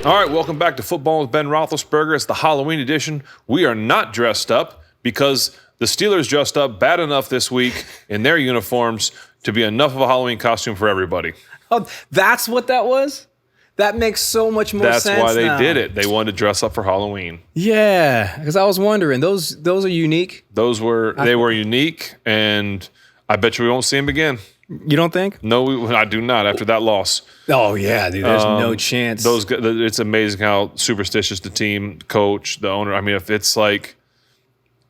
All right, welcome back to Football with Ben Roethlisberger. It's the Halloween edition. We are not dressed up because the Steelers dressed up bad enough this week in their uniforms to be enough of a Halloween costume for everybody. Oh, that's what that was? That makes so much more sense. That's why they now. did it. They wanted to dress up for Halloween. Yeah, because I was wondering, those are unique. They were unique, and I bet you we won't see them again. You don't think? No, I do not after that loss. Oh, yeah, dude, there's no chance. It's amazing how superstitious the team, coach, the owner. I mean, if it's like,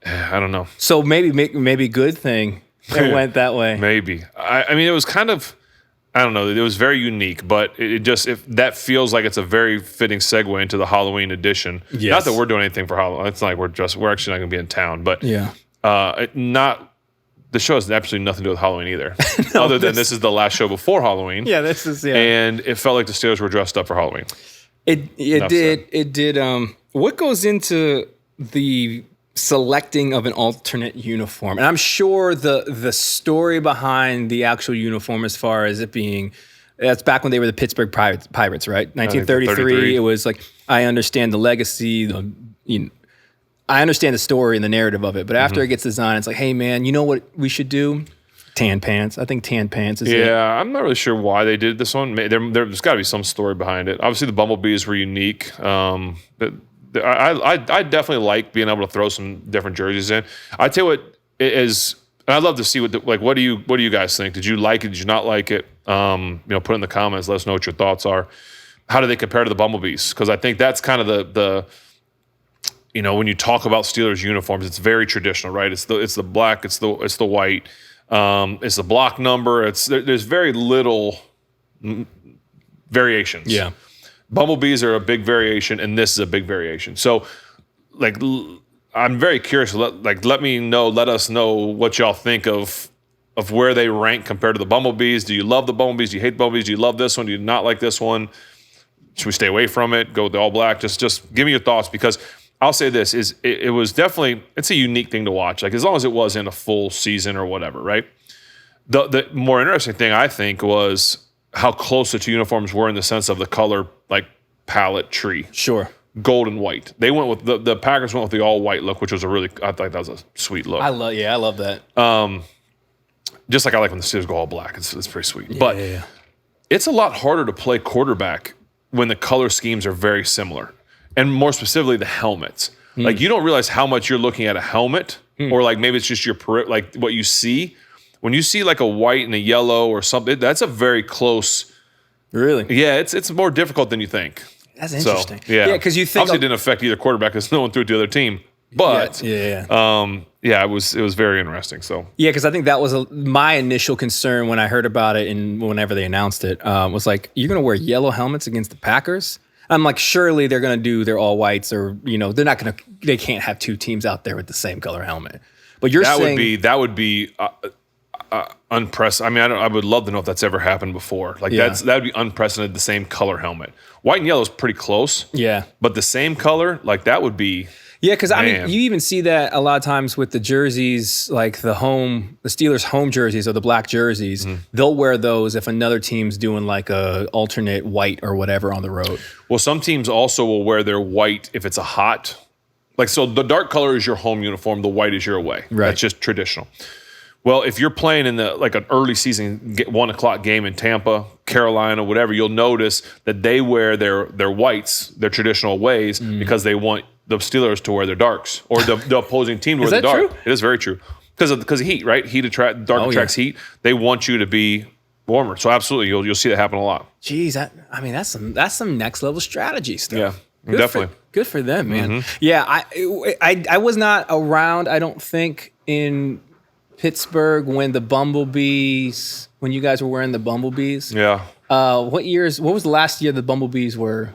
I don't know. So maybe good thing it went that way. Maybe. I mean, it was kind of, I don't know. It was very unique, but if that feels like it's a very fitting segue into the Halloween edition. Yes. Not that we're doing anything for Halloween. It's not like we're actually not going to be in town, but yeah. The show has absolutely nothing to do with Halloween either, other than this is the last show before Halloween. Yeah, this is, yeah. And it felt like the Steelers were dressed up for Halloween. It did. What goes into the selecting of an alternate uniform? And I'm sure the story behind the actual uniform, as far as it being, that's back when they were the Pittsburgh Pirates, right? 1933. It was like, I understand the legacy, I understand the story and the narrative of it, but after it gets designed, it's like, hey, man, you know what we should do? Tan pants. I think tan pants is it. Yeah, I'm not really sure why they did this one. There's got to be some story behind it. Obviously, the Bumblebees were unique. I definitely like being able to throw some different jerseys in. I tell you what is, and I'd love to see what do you guys think? Did you like it? Did you not like it? Put it in the comments. Let us know what your thoughts are. How do they compare to the Bumblebees? Because I think that's kind of the when you talk about Steelers uniforms, it's very traditional, right? It's the black, it's the white, it's the block number. There's very little variations. Yeah, Bumblebees are a big variation, and this is a big variation. So, I'm very curious. Let us know what y'all think of where they rank compared to the Bumblebees. Do you love the Bumblebees? Do you hate the Bumblebees? Do you love this one? Do you not like this one? Should we stay away from it? Go with the all black? Just give me your thoughts, because I'll say this, it was definitely, it's a unique thing to watch. Like, as long as it was in a full season or whatever, right? The more interesting thing, I think, was how close the two uniforms were in the sense of the color, like, palette tree. Sure. Gold and white. They went with, the Packers went with the all-white look, which was I thought that was a sweet look. I love that. Just like I like when the Steelers go all black. It's pretty sweet. But it's a lot harder to play quarterback when the color schemes are very similar. And more specifically, the helmets. Like, you don't realize how much you're looking at a helmet, or like maybe it's just like what you see. When you see like a white and a yellow or something, that's a very close. Really? Yeah, it's more difficult than you think. That's interesting. So, yeah, because you think obviously it didn't affect either quarterback because no one threw it to the other team. But it was very interesting. So yeah, because I think that was my initial concern when I heard about it and whenever they announced it, was like, you're going to wear yellow helmets against the Packers? I'm like, surely they're going to do their all whites, or they can't have two teams out there with the same color helmet. But you're saying that would be unprecedented. I mean, I would love to know if that's ever happened before. Like that would be unprecedented. The same color helmet, white and yellow is pretty close. Yeah, but the same color, like that would be. Yeah, because I mean, you even see that a lot of times with the jerseys, like the Steelers' home jerseys or the black jerseys. They'll wear those if another team's doing like a alternate white or whatever on the road. Well, some teams also will wear their white if it's a hot. Like, so the dark color is your home uniform, the white is your away. Right. That's just traditional. Well, if you're playing in an early season 1 o'clock game in Tampa, Carolina, whatever, you'll notice that they wear their whites, their traditional ways, because they want the Steelers to wear their darks, or the opposing team to wear the dark. Is that true? It is very true. Because of heat, right? Dark attracts heat. They want you to be warmer. So absolutely, you'll see that happen a lot. Jeez, that's some next level strategy stuff. Yeah, definitely. Good for them, man. Yeah, I was not around, I don't think, in Pittsburgh when you guys were wearing the Bumblebees. Yeah. What was the last year the Bumblebees were?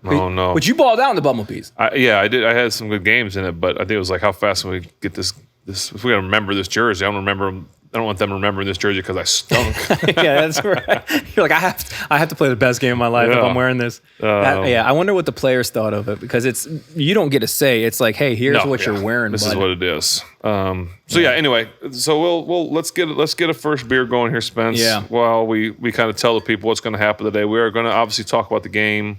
Oh, no. But you balled out in the Bumblebees. I did. I had some good games in it, but I think it was like, how fast can we get this? If we got to remember this jersey, I don't want them remembering this jersey because I stunk. Yeah, that's right. You're like, I have to play the best game of my life if I'm wearing this. I wonder what the players thought of it, because you don't get to say. It's like, hey, here's what you're wearing. This is what it is. Anyway, so we'll let's get a first beer going here, Spence. Yeah. While we kind of tell the people what's going to happen today. We are going to obviously talk about the game.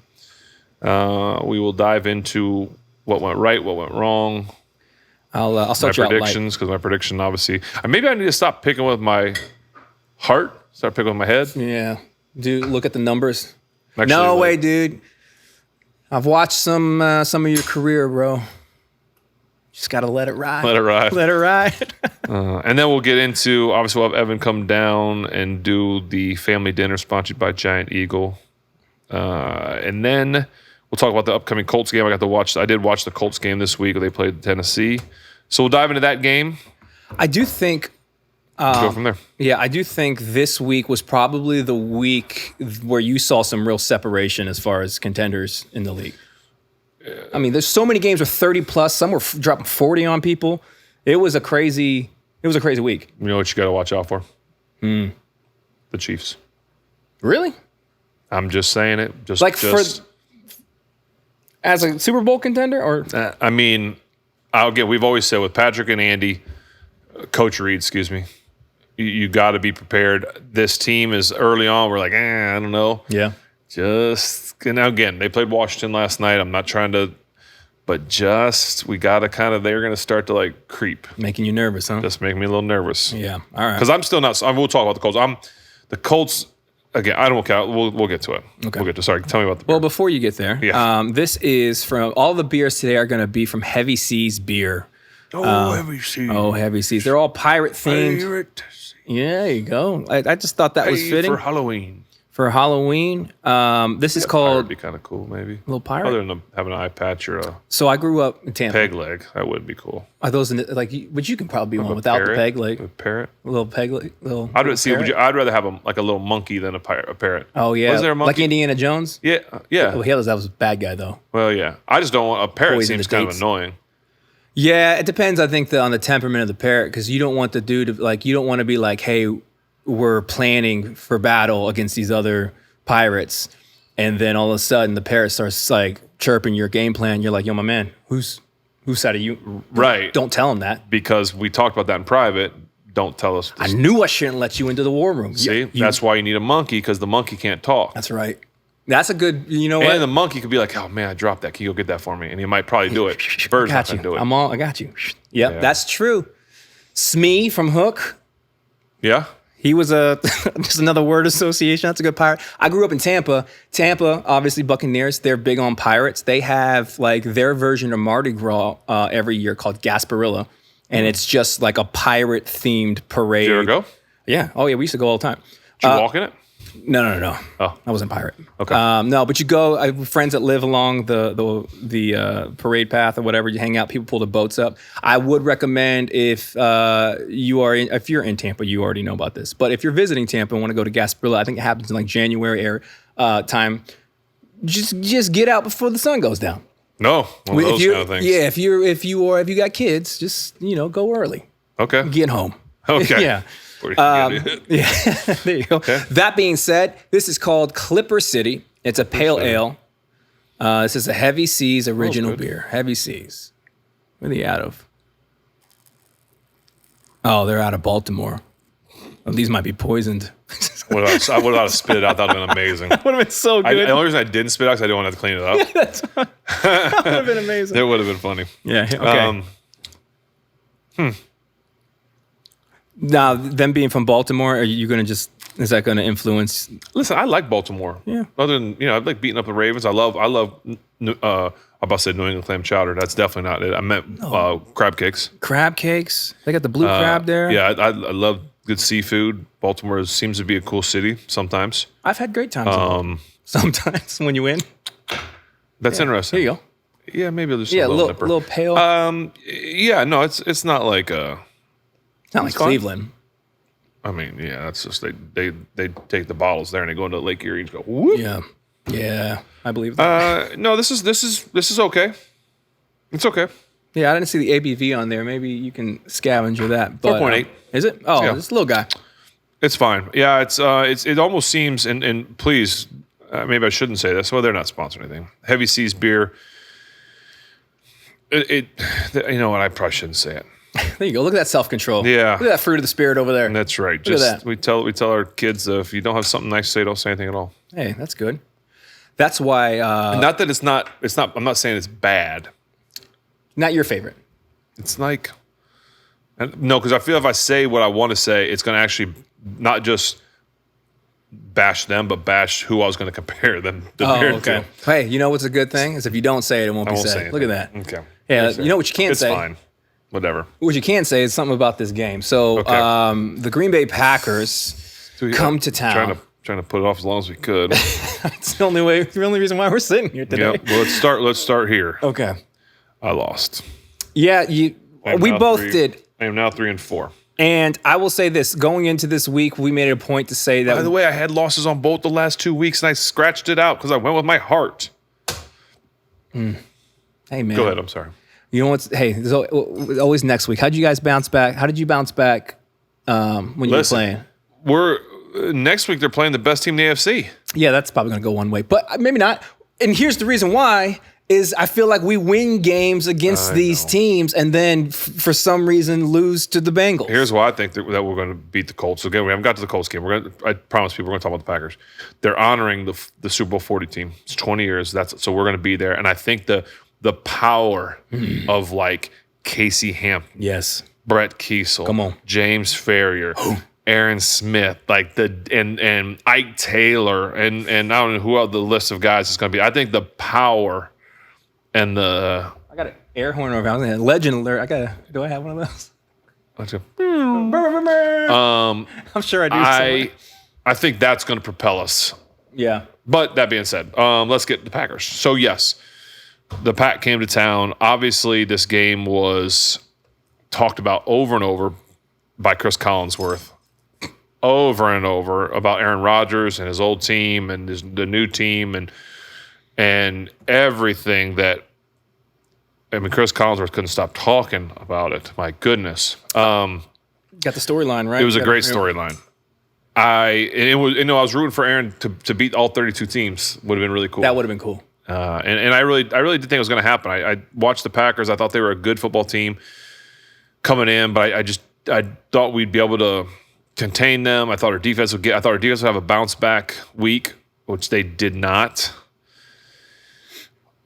We will dive into what went right, what went wrong. I'll start you out light. My predictions, because my prediction, obviously. Maybe I need to stop picking with my heart, start picking with my head. Yeah. Dude, look at the numbers. Actually, no way, dude. I've watched some of your career, bro. Just got to let it ride. Let it ride. Let it ride. And then we'll get into, obviously, we'll have Evan come down and do the family dinner sponsored by Giant Eagle. And then we'll talk about the upcoming Colts game. I did watch the Colts game this week where they played Tennessee. So we'll dive into that game. I do think... go from there. Yeah, I do think this week was probably the week where you saw some real separation as far as contenders in the league. I mean, there's so many games with 30 plus. Some were dropping 40 on people. It was a crazy week. You know what you got to watch out for? The Chiefs. Really? I'm just saying it. As a Super Bowl contender, or I mean, we've always said with Patrick and Andy, Coach Reed, excuse me, you got to be prepared. This team is early on. We're like, I don't know. Yeah. Now again, they played Washington last night. I'm not trying to, but we got to they're going to start to like creep. Making you nervous, huh? Just making me a little nervous. Yeah. All right. Because I'm still not, we'll talk about the Colts. The Colts, again, I don't care. We'll get to it. Okay. We'll get to Sorry, tell me about the beer. Well, before you get there, this is from, all the beers today are going to be from Heavy Seas Beer. Heavy Seas. Oh, Heavy Seas. They're all pirate themed. Yeah, there you go. I just thought that was fitting. For Halloween. This is called... Would be kind of cool, maybe. A little pirate? Other than having an eye patch or a... So I grew up in Tampa. Peg leg. That would be cool. Are those, but you can probably be one without the peg leg. A parrot? A little peg leg. I'd rather have a little monkey than a parrot. Oh, yeah. Was there a monkey? Like Indiana Jones? Yeah. Well, that was a bad guy, though. Well, yeah. I just don't want... A parrot seems kind of annoying. Yeah, it depends, I think, on the temperament of the parrot, because you don't want the dude to, you don't want to be like, hey, we're planning for battle against these other pirates, and then all of a sudden the parrot starts chirping your game plan. You're like, yo, my man, whose side are you? Right. Don't tell him that, because we talked about that in private. Don't tell us. I knew I shouldn't let you into the war room. See, that's why you need a monkey, because the monkey can't talk. That's right. That's a good. You know what? And the monkey could be like, oh man, I dropped that. Can you go get that for me? And he might probably do it. Bird's not gonna do it. I got you. Yep, yeah. That's true. Smee from Hook. Yeah. He was just another word association. That's a good pirate. I grew up in Tampa. Tampa, obviously Buccaneers, they're big on pirates. They have their version of Mardi Gras every year called Gasparilla. And it's just like a pirate themed parade. Did you ever go? Yeah. Oh yeah, we used to go all the time. Did you walk in it? No. Oh. I wasn't pirate. Okay. No, but you go, I have friends that live along the parade path or whatever, you hang out, people pull the boats up. I would recommend if you're in Tampa, you already know about this. But if you're visiting Tampa and want to go to Gasparilla, I think it happens in January time. Just get out before the sun goes down. No, one of those kind of things. Yeah, if you got kids, just go early. Okay. Get home. Okay. Yeah. Yeah, there you go. Okay. That being said, this is called Clipper City. It's a pale ale. This is a Heavy Seas original beer. Heavy Seas. Where are they out of? Oh, they're out of Baltimore. Oh, these might be poisoned. I would have spit it out. That would have been amazing. That would have been so good. The only reason I didn't spit it out is I didn't want to clean it up. Yeah, that would have been amazing. It would have been funny. Yeah, okay. Now, them being from Baltimore, are you going to is that going to influence? Listen, I like Baltimore. Yeah. Other than, I like beating up the Ravens. I love, New England clam chowder. That's definitely not it. I meant crab cakes. Crab cakes? They got the blue crab there? Yeah, I love good seafood. Baltimore seems to be a cool city sometimes. I've had great times. Sometimes when you win. That's interesting. Here you go. Yeah, maybe I'll just a little pale. Yeah, no, it's not like it's not like Cleveland. I mean, yeah, that's just they take the bottles there and they go into Lake Erie and go whoop. Yeah, I believe that. No, this is okay. It's okay. Yeah, I didn't see the ABV on there. Maybe you can scavenger that. 4.8. Is it? Oh, yeah. It's a little guy. It's fine. Yeah, it almost seems and please, maybe I shouldn't say this. Well, they're not sponsoring anything. Heavy Seas beer. You know what? I probably shouldn't say it. There you go. Look at that self-control. Yeah. Look at that fruit of the spirit over there. That's right. Look at that. We tell our kids if you don't have something nice to say, don't say anything at all. Hey, that's good. That's why. Not that it's not. I'm not saying it's bad. Not your favorite. It's like, no, because I feel if I say what I want to say, it's going to actually not just bash them, but bash who I was going to compare them to. Hey, you know what's a good thing is if you don't say it, it won't be said. Look at that. Okay. Yeah, you know what you can't say? It's fine. Whatever. What you can say is something about this game. So the Green Bay Packers come to town. Trying to put it off as long as we could. It's the only reason why we're sitting here today. Yep. Well, let's start here. Okay. I lost. Yeah, we both did. I am now 3-4. And I will say this, going into this week, we made it a point to say that. By the way, I had losses on both the last 2 weeks, and I scratched it out because I went with my heart. Hey, man. Go ahead. I'm sorry. You know what's? Hey, there's always next week. How did you guys bounce back? How did you bounce back when you were playing? Next week they're playing the best team in the AFC. Yeah, that's probably going to go one way, but maybe not. And here's the reason why. Is I feel like we win games against these teams and then for some reason lose to the Bengals. Here's why I think that we're going to beat the Colts. Again, we haven't got to the Colts game. I promise people we're going to talk about the Packers. They're honoring the Super Bowl 40 team. It's 20 years. So we're going to be there. And I think the power of like Casey Hampton, yes, Brett Kiesel, come on, James Ferrier, Aaron Smith, like and Ike Taylor, and I don't know who else the list of guys is going to be. I think the power. And I got an air horn over. I was a legend alert. Do I have one of those? I'm sure I do. I think that's going to propel us. Yeah. But that being said, let's get the Packers. So yes, the Pack came to town. Obviously, this game was talked about over and over by Chris Collinsworth, over and over about Aaron Rodgers and his old team and the new team and everything that. I mean, Chris Collinsworth couldn't stop talking about it. My goodness. Got the storyline, right? It was a great storyline. I was rooting for Aaron to beat all 32 teams. Would have been really cool. That would have been cool. And I really did think it was going to happen. I watched the Packers. I thought they were a good football team coming in, but I thought we'd be able to contain them. I thought our defense would have a bounce back week, which they did not.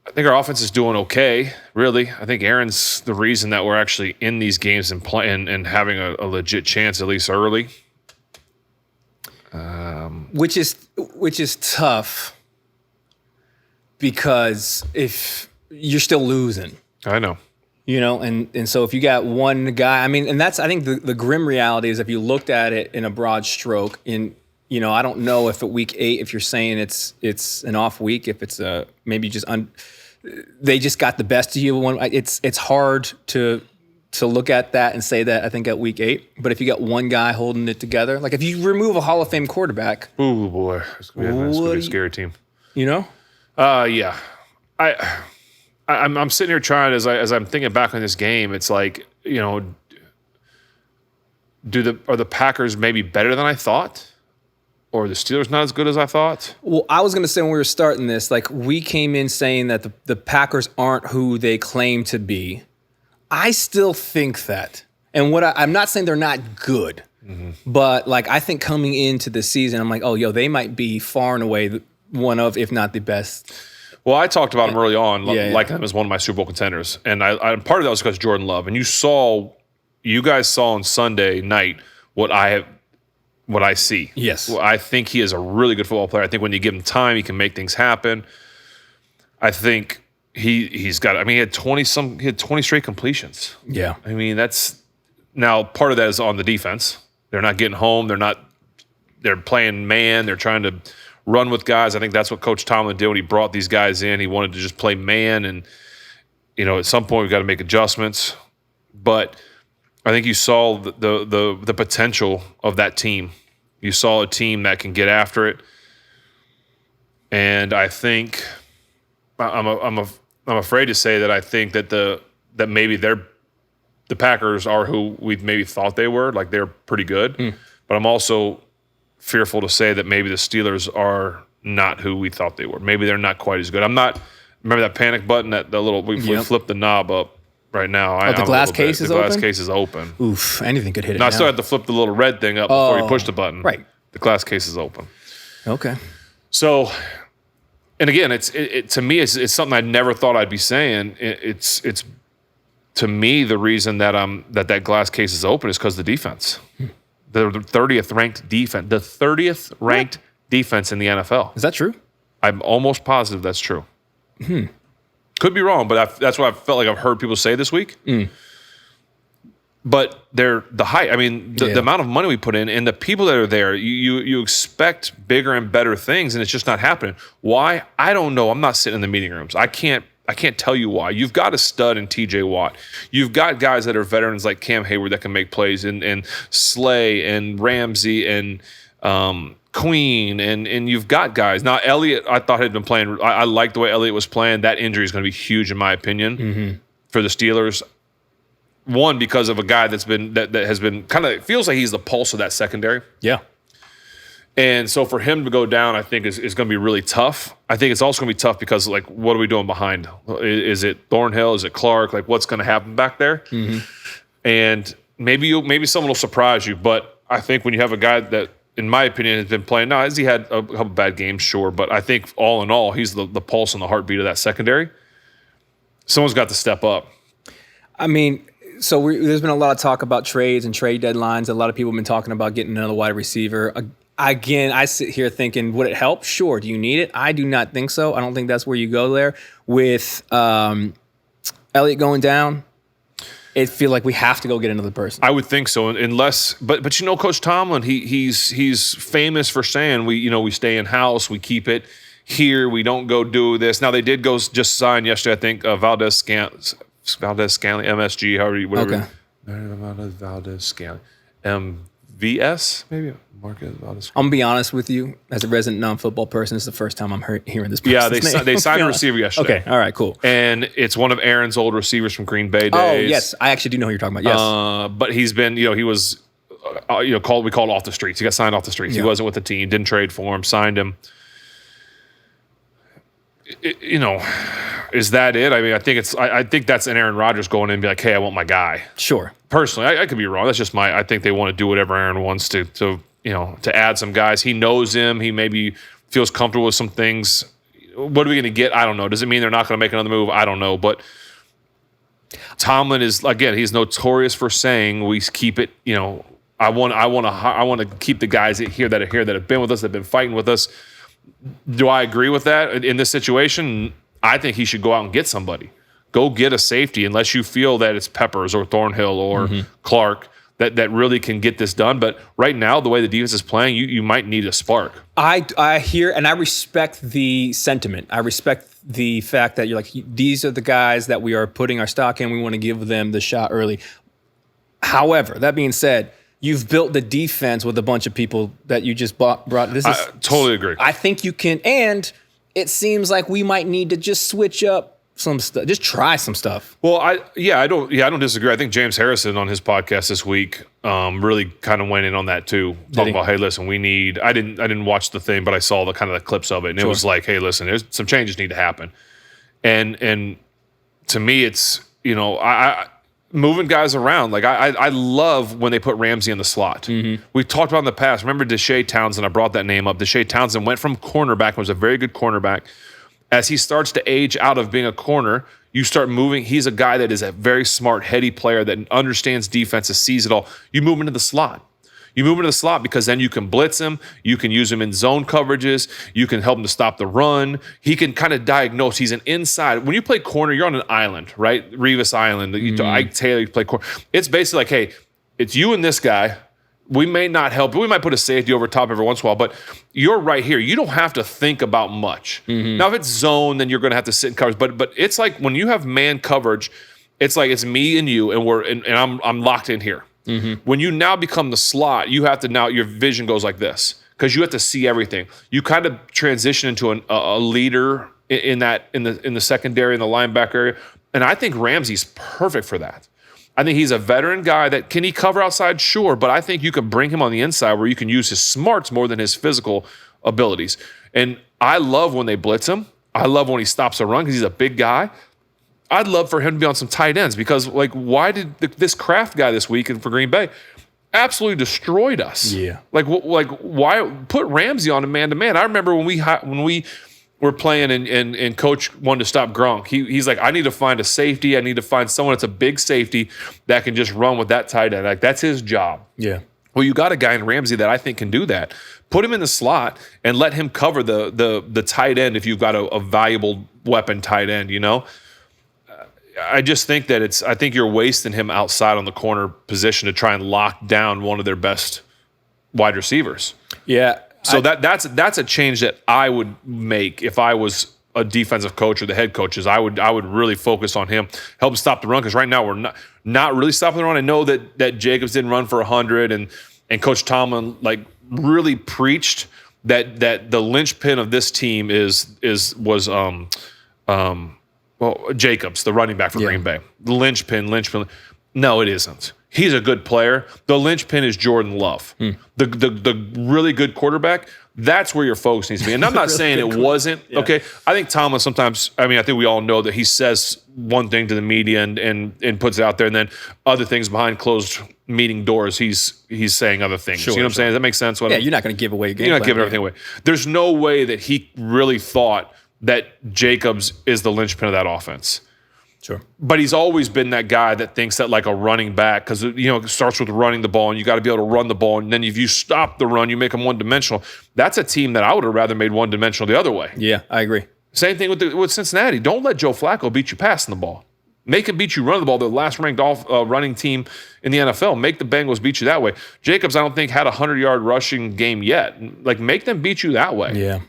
I think our offense is doing okay, really. I think Aaron's the reason that we're actually in these games and playing and having a legit chance, at least early. Which is tough because if you're still losing. I know. You know, and so if you got one guy, I mean, and that's I think the grim reality is if you looked at it in a broad stroke I don't know if at week 8, if you're saying it's an off week, if it's maybe just they just got the best of you. It's hard to look at that and say that I think at week 8. But if you got one guy holding it together, like if you remove a Hall of Fame quarterback, oh boy, it's gonna be a scary team. You know? Yeah. I'm sitting here trying as I'm thinking back on this game. It's like are the Packers maybe better than I thought? Or the Steelers not as good as I thought? Well, I was going to say when we were starting this, like we came in saying that the Packers aren't who they claim to be. I still think that. And I'm not saying they're not good, but like I think coming into the season, I'm like, they might be far and away one of, if not the best. Well, I talked about them early on, like them as one of my Super Bowl contenders. And I part of that was because Jordan Love. And you guys saw on Sunday night what I see. Yes. Well, I think he is a really good football player. I think when you give him time, he can make things happen. I think he had 20 straight completions. Yeah. I mean, now part of that is on the defense. They're not getting home. They're playing man. They're trying to run with guys. I think that's what Coach Tomlin did when he brought these guys in. He wanted to just play man and at some point we've got to make adjustments. But I think you saw the potential of that team. You saw a team that can get after it, and I think I'm afraid to say that I think that maybe the Packers are who we maybe thought they were. Like they're pretty good, but I'm also fearful to say that maybe the Steelers are not who we thought they were. Maybe they're not quite as good. Remember that panic button we flipped the knob up. Right now, the glass case is open? The glass case is open. Oof, anything could hit it now. I still have to flip the little red thing up before you push the button. Right. The glass case is open. Okay. So, And again, to me, it's something I never thought I'd be saying. It's to me, the reason that that glass case is open is because of the defense. The 30th ranked defense. The 30th ranked defense in the NFL. Is that true? I'm almost positive that's true. Could be wrong, but that's what I felt like I've heard people say this week. But they're the height. I mean, the amount of money we put in and the people that are there, you expect bigger and better things, and it's just not happening. Why? I don't know. I'm not sitting in the meeting rooms. I can't tell you why. You've got a stud in TJ Watt. You've got guys that are veterans like Cam Hayward that can make plays, and Slay and Ramsey and Queen, and you've got guys. Now, Elliott, I thought had been playing. I like the way Elliott was playing. That injury is going to be huge, in my opinion, for the Steelers. One, because of a guy that has been kind of feels like he's the pulse of that secondary. Yeah. And so for him to go down, I think is going to be really tough. I think it's also going to be tough because, like, what are we doing behind? Is it Thornhill? Is it Clark? Like, what's going to happen back there? And maybe someone will surprise you. But I think when you have a guy that, in my opinion, has been playing, now, has he had a couple bad games? Sure. But I think all in all, he's the pulse and the heartbeat of that secondary. Someone's got to step up. I mean, so there's been a lot of talk about trades and trade deadlines. A lot of people have been talking about getting another wide receiver. Again, I sit here thinking, would it help? Sure. Do you need it? I do not think so. I don't think that's where you go there. With Elliott going down, it feels like we have to go get another person. I would think so, unless, but Coach Tomlin, he's famous for saying we stay in house, we keep it here, we don't go do this. Now they did go just sign yesterday, I think, Valdez Scanlon, MSG, whatever. Okay. Valdez Scanlon, MVS, maybe. Marcus Valdez. I'm gonna be honest with you, as a resident non-football person, it's the first time I'm hearing this person's name. They signed a receiver yesterday. Okay, all right, cool. And it's one of Aaron's old receivers from Green Bay days. Oh, yes, I actually do know who you're talking about. Yes, but he's been, he was, we called off the streets. He got signed off the streets. Yeah. He wasn't with the team. Didn't trade for him. Signed him. Is that it? I mean, I think that's an Aaron Rodgers going in and be like, hey, I want my guy. Sure. Personally, I could be wrong. That's just I think they want to do whatever Aaron wants to add some guys. He knows him. He maybe feels comfortable with some things. What are we going to get? I don't know. Does it mean they're not going to make another move? I don't know. But Tomlin is, again, he's notorious for saying we keep it, I want to keep the guys here that have been with us, that have been fighting with us. Do I agree with that in this situation? I think he should go out and get somebody. Go get a safety, unless you feel that it's Peppers or Thornhill or Clark that really can get this done. But right now, the way the defense is playing, you might need a spark. I hear and I respect the sentiment. I respect the fact that you're like, these are the guys that we are putting our stock in. We want to give them the shot early. However, that being said, you've built the defense with a bunch of people that you just brought. I totally agree. I think you can, and it seems like we might need to just switch up some stuff, just try some stuff. Well, I don't disagree. I think James Harrison on his podcast this week really kind of went in on that too, talking about, hey, listen, we need. I didn't watch the thing, but I saw the kind of the clips of it, and it was like, hey, listen, there's some changes need to happen, and to me, it's I moving guys around. Like I love when they put Ramsey in the slot. We talked about in the past. Remember Deshae Townsend? I brought that name up. Deshae Townsend went from cornerback and was a very good cornerback. As he starts to age out of being a corner, you start moving. He's a guy that is a very smart, heady player that understands defenses, sees it all. You move him into the slot. You move him into the slot because then you can blitz him. You can use him in zone coverages. You can help him to stop the run. He can kind of diagnose. He's an inside. When you play corner, you're on an island, right? Revis Island. Ike Taylor, you play corner. It's basically like, hey, it's you and this guy. We may not help. We might put a safety over top every once in a while, but you're right here. You don't have to think about much. Now, if it's zone, then you're going to have to sit in coverage. But it's like when you have man coverage, it's like it's me and you, and I'm locked in here. When you now become the slot, you have to now your vision goes like this because you have to see everything. You kind of transition into a leader in the secondary and the linebacker area, and I think Ramsey's perfect for that. I think he's a veteran guy that can he cover outside? Sure, but I think you can bring him on the inside where you can use his smarts more than his physical abilities. And I love when they blitz him. I love when he stops a run because he's a big guy. I'd love for him to be on some tight ends because, like, why did this Kraft guy this week for Green Bay absolutely destroyed us? Yeah. Like why put Ramsey on a man-to-man? I remember when we're playing and coach wanted to stop Gronk. He's like, I need to find a safety. I need to find someone that's a big safety that can just run with that tight end. Like, that's his job. Yeah. Well, you got a guy in Ramsey that I think can do that. Put him in the slot and let him cover the tight end if you've got a valuable weapon tight end, you know? I just think that I think you're wasting him outside on the corner position to try and lock down one of their best wide receivers. Yeah. So that's a change that I would make if I was a defensive coach or the head coaches. I would really focus on him, help stop the run, because right now we're not really stopping the run. I know that Jacobs didn't run for 100, and Coach Tomlin like really preached that the linchpin of this team was Jacobs, the running back for Green Bay. The linchpin. No, it isn't. He's a good player. The linchpin is Jordan Love. The really good quarterback. That's where your focus needs to be. And I'm not really saying it wasn't. Yeah. Okay. I think Tomlin sometimes, I think we all know that he says one thing to the media and puts it out there, and then other things behind closed meeting doors, he's saying other things. Sure, you know what I'm saying? Does that make sense? You're not going to give away your game plan. You're not giving everything away. There's no way that he really thought that Jacobs is the linchpin of that offense. Sure. But he's always been that guy that thinks that like a running back, because it starts with running the ball, and you got to be able to run the ball, and then if you stop the run, you make them one-dimensional. That's a team that I would have rather made one-dimensional the other way. Yeah, I agree. Same thing with Cincinnati. Don't let Joe Flacco beat you passing the ball. Make him beat you running the ball. The last ranked running team in the NFL. Make the Bengals beat you that way. Jacobs, I don't think, had a 100-yard rushing game yet. Like, make them beat you that way. Yeah.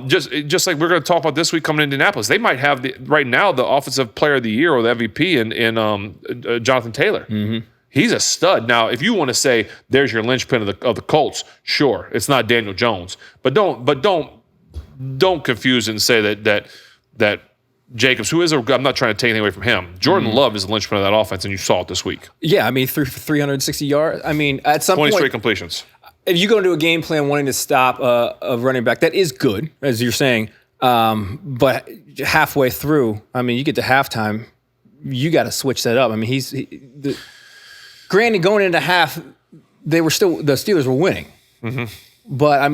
Just like we're going to talk about this week coming to Indianapolis, they might have right now the offensive player of the year or the MVP in Jonathan Taylor. Mm-hmm. He's a stud. Now, if you want to say there's your linchpin of the Colts, sure, it's not Daniel Jones, but don't confuse it and say that Jacobs, who is I'm not trying to take anything away from him. Jordan Love is the linchpin of that offense, and you saw it this week. Yeah, threw for 360 yards. At some 20 point, straight completions. If you go into a game plan wanting to stop a running back, that is good, as you're saying. But halfway through, you get to halftime, you got to switch that up. Granted, going into half, the Steelers were winning. Mm-hmm. But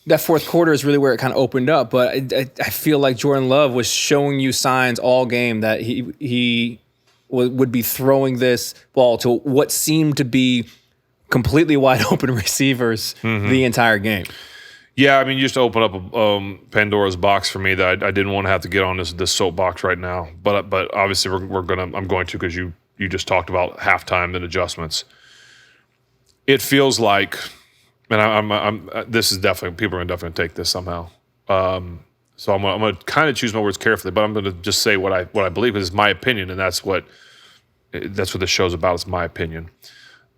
that fourth quarter is really where it kind of opened up. But I feel like Jordan Love was showing you signs all game that he would be throwing this ball to what seemed to be completely wide open receivers the entire game. Yeah, you just open up Pandora's box for me that I didn't want to have to get on this soapbox right now. But obviously I'm going to, because you just talked about halftime and adjustments. It feels like, and I'm this is definitely, people are definitely take this somehow. So I'm going to kind of choose my words carefully, but I'm going to just say what I believe is my opinion, and that's what this show's about. Is my opinion.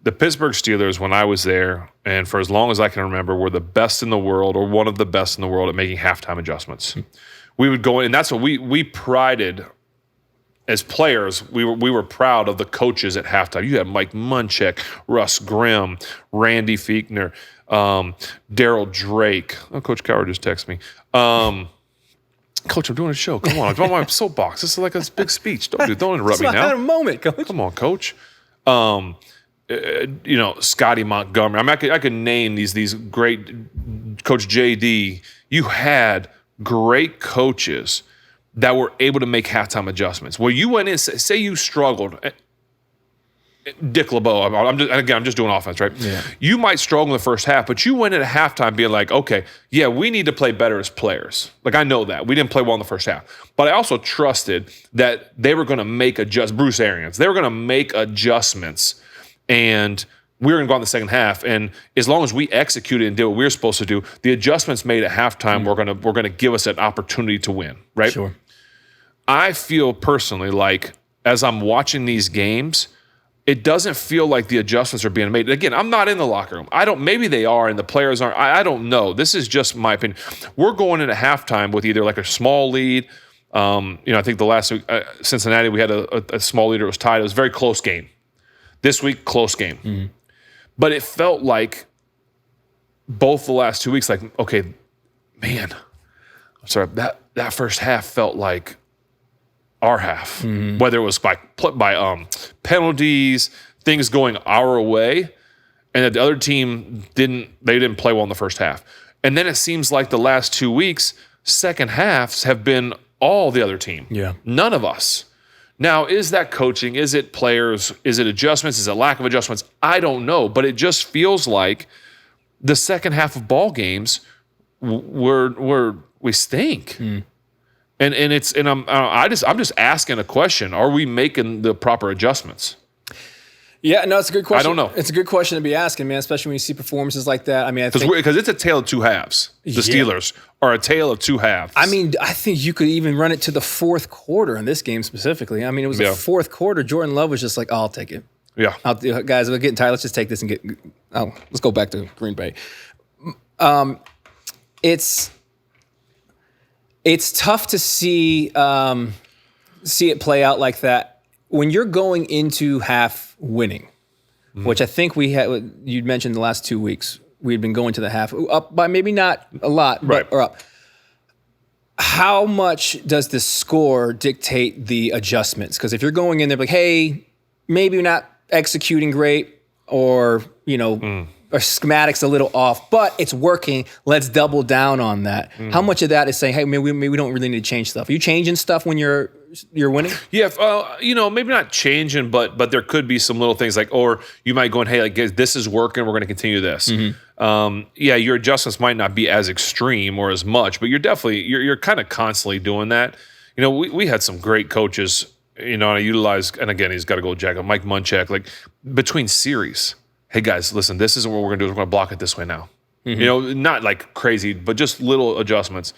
The Pittsburgh Steelers, when I was there, and for as long as I can remember, were the best in the world, or one of the best in the world, at making halftime adjustments. We would go in, and that's what we prided as players. We were proud of the coaches at halftime. You had Mike Munchak, Russ Grimm, Randy Fiechner, Daryl Drake. Oh, Coach Coward just texted me. Coach, I'm doing a show. Come on, I'm on my soapbox. This is like a big speech. Don't interrupt me now. I had a moment, Coach. Come on, Coach. Scotty Montgomery. I could name these great, Coach JD. You had great coaches that were able to make halftime adjustments. Where you went in, say you struggled. Dick LeBeau. I'm just doing offense, right? Yeah. You might struggle in the first half, but you went in at halftime being like, okay, yeah, we need to play better as players. Like, I know that. We didn't play well in the first half. But I also trusted that they were going to make Bruce Arians. They were going to make adjustments. And we were going to go in the second half, and as long as we executed and did what we were supposed to do, the adjustments made at halftime were going to give us an opportunity to win, right? Sure. I feel personally like, as I'm watching these games, it doesn't feel like the adjustments are being made. Again, I'm not in the locker room. Maybe they are, and the players aren't. I don't know. This is just my opinion. We're going into halftime with either like a small lead. I think the last week, Cincinnati, we had a small lead. It was tied. It was a very close game. This week, close game. Mm-hmm. But it felt like both the last 2 weeks, like, okay, man, I'm sorry, that first half felt like our half. Mm-hmm. Whether it was by penalties, things going our way, and that the other team didn't play well in the first half. And then it seems like the last 2 weeks, second halves have been all the other team. Yeah. None of us. Now, is that coaching? Is it players? Is it adjustments? Is it lack of adjustments? I don't know, but it just feels like the second half of ball games we stink. And I'm just asking a question: are we making the proper adjustments? Yeah, no, it's a good question. I don't know. It's a good question to be asking, man, especially when you see performances like that. I mean, because it's a tale of two halves. The Steelers are a tale of two halves. I mean, I think you could even run it to the fourth quarter in this game specifically. I mean, it was the fourth quarter. Jordan Love was just like, "Oh, I'll take it. Yeah, guys, we're getting tired. Let's just take this and let's go back to Green Bay." It's tough to see it play out like that when you're going into half winning, which I think you'd mentioned the last 2 weeks. We had been going to the half up by maybe not a lot, or up. How much does the score dictate the adjustments? Because if you're going in there like, hey, maybe you're not executing great, or our schematic's a little off, but it's working. Let's double down on that. How much of that is saying, hey, maybe we don't really need to change stuff? Are you changing stuff when you're winning? Yeah, maybe not changing, but there could be some little things or you might go, hey, like this is working. We're going to continue this. Your adjustments might not be as extreme or as much, but you're kind of constantly doing that. We had some great coaches. I utilized, and again, he's got a gold jacket. Mike Munchak, like between series. Hey guys, listen, this isn't what we're going to do. We're going to block it this way now. Not like crazy, but just little adjustments.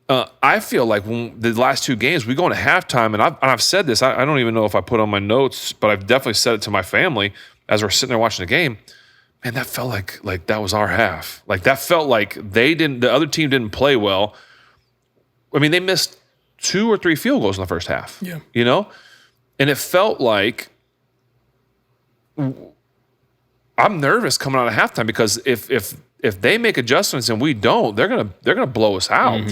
I feel like when the last two games, we go into halftime, and I've said this. I don't even know if I put on my notes, but I've definitely said it to my family as we're sitting there watching the game. Man, that felt like that was our half. Like that felt like the other team didn't play well. I mean, they missed 2 or 3 field goals in the first half. Yeah. And it felt like I'm nervous coming out of halftime because if they make adjustments and we don't, they're gonna blow us out.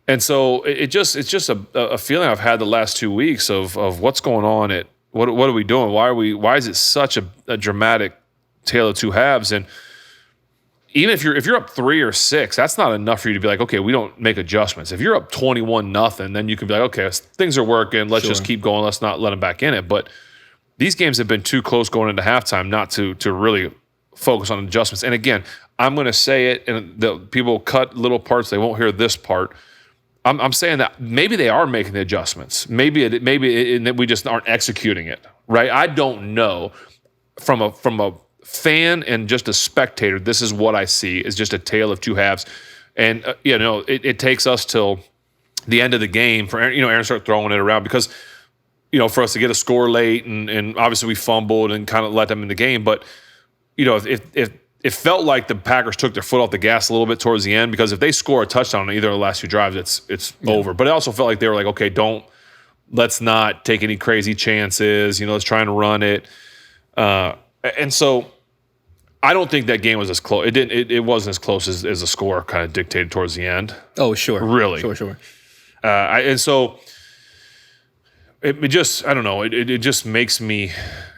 And so it's just a feeling I've had the last 2 weeks of what's going on what are we doing? Why is it such a dramatic tale of two halves? And even if you're up 3 or 6, that's not enough for you to be like, okay, we don't make adjustments. If you're up 21-0, then you can be like, okay, things are working. Let's just keep going. Let's not let them back in it. But these games have been too close going into halftime not to really focus on adjustments. And again, I'm going to say it, and the people cut little parts. They won't hear this part. I'm saying that maybe they are making the adjustments. Maybe we just aren't executing it, right? I don't know. From a fan and just a spectator, this is what I see is just a tale of two halves. And it takes us till the end of the game for Aaron start throwing it around because for us to get a score late and obviously we fumbled and kind of let them in the game. But if it felt like the Packers took their foot off the gas a little bit towards the end because if they score a touchdown on either of the last 2 drives, it's over. But it also felt like they were like, okay, let's not take any crazy chances. Let's try and run it. And so I don't think that game was as close. It wasn't as close as the score kind of dictated towards the end. Oh, sure. Really. Sure. And so it just, I don't know. It just makes me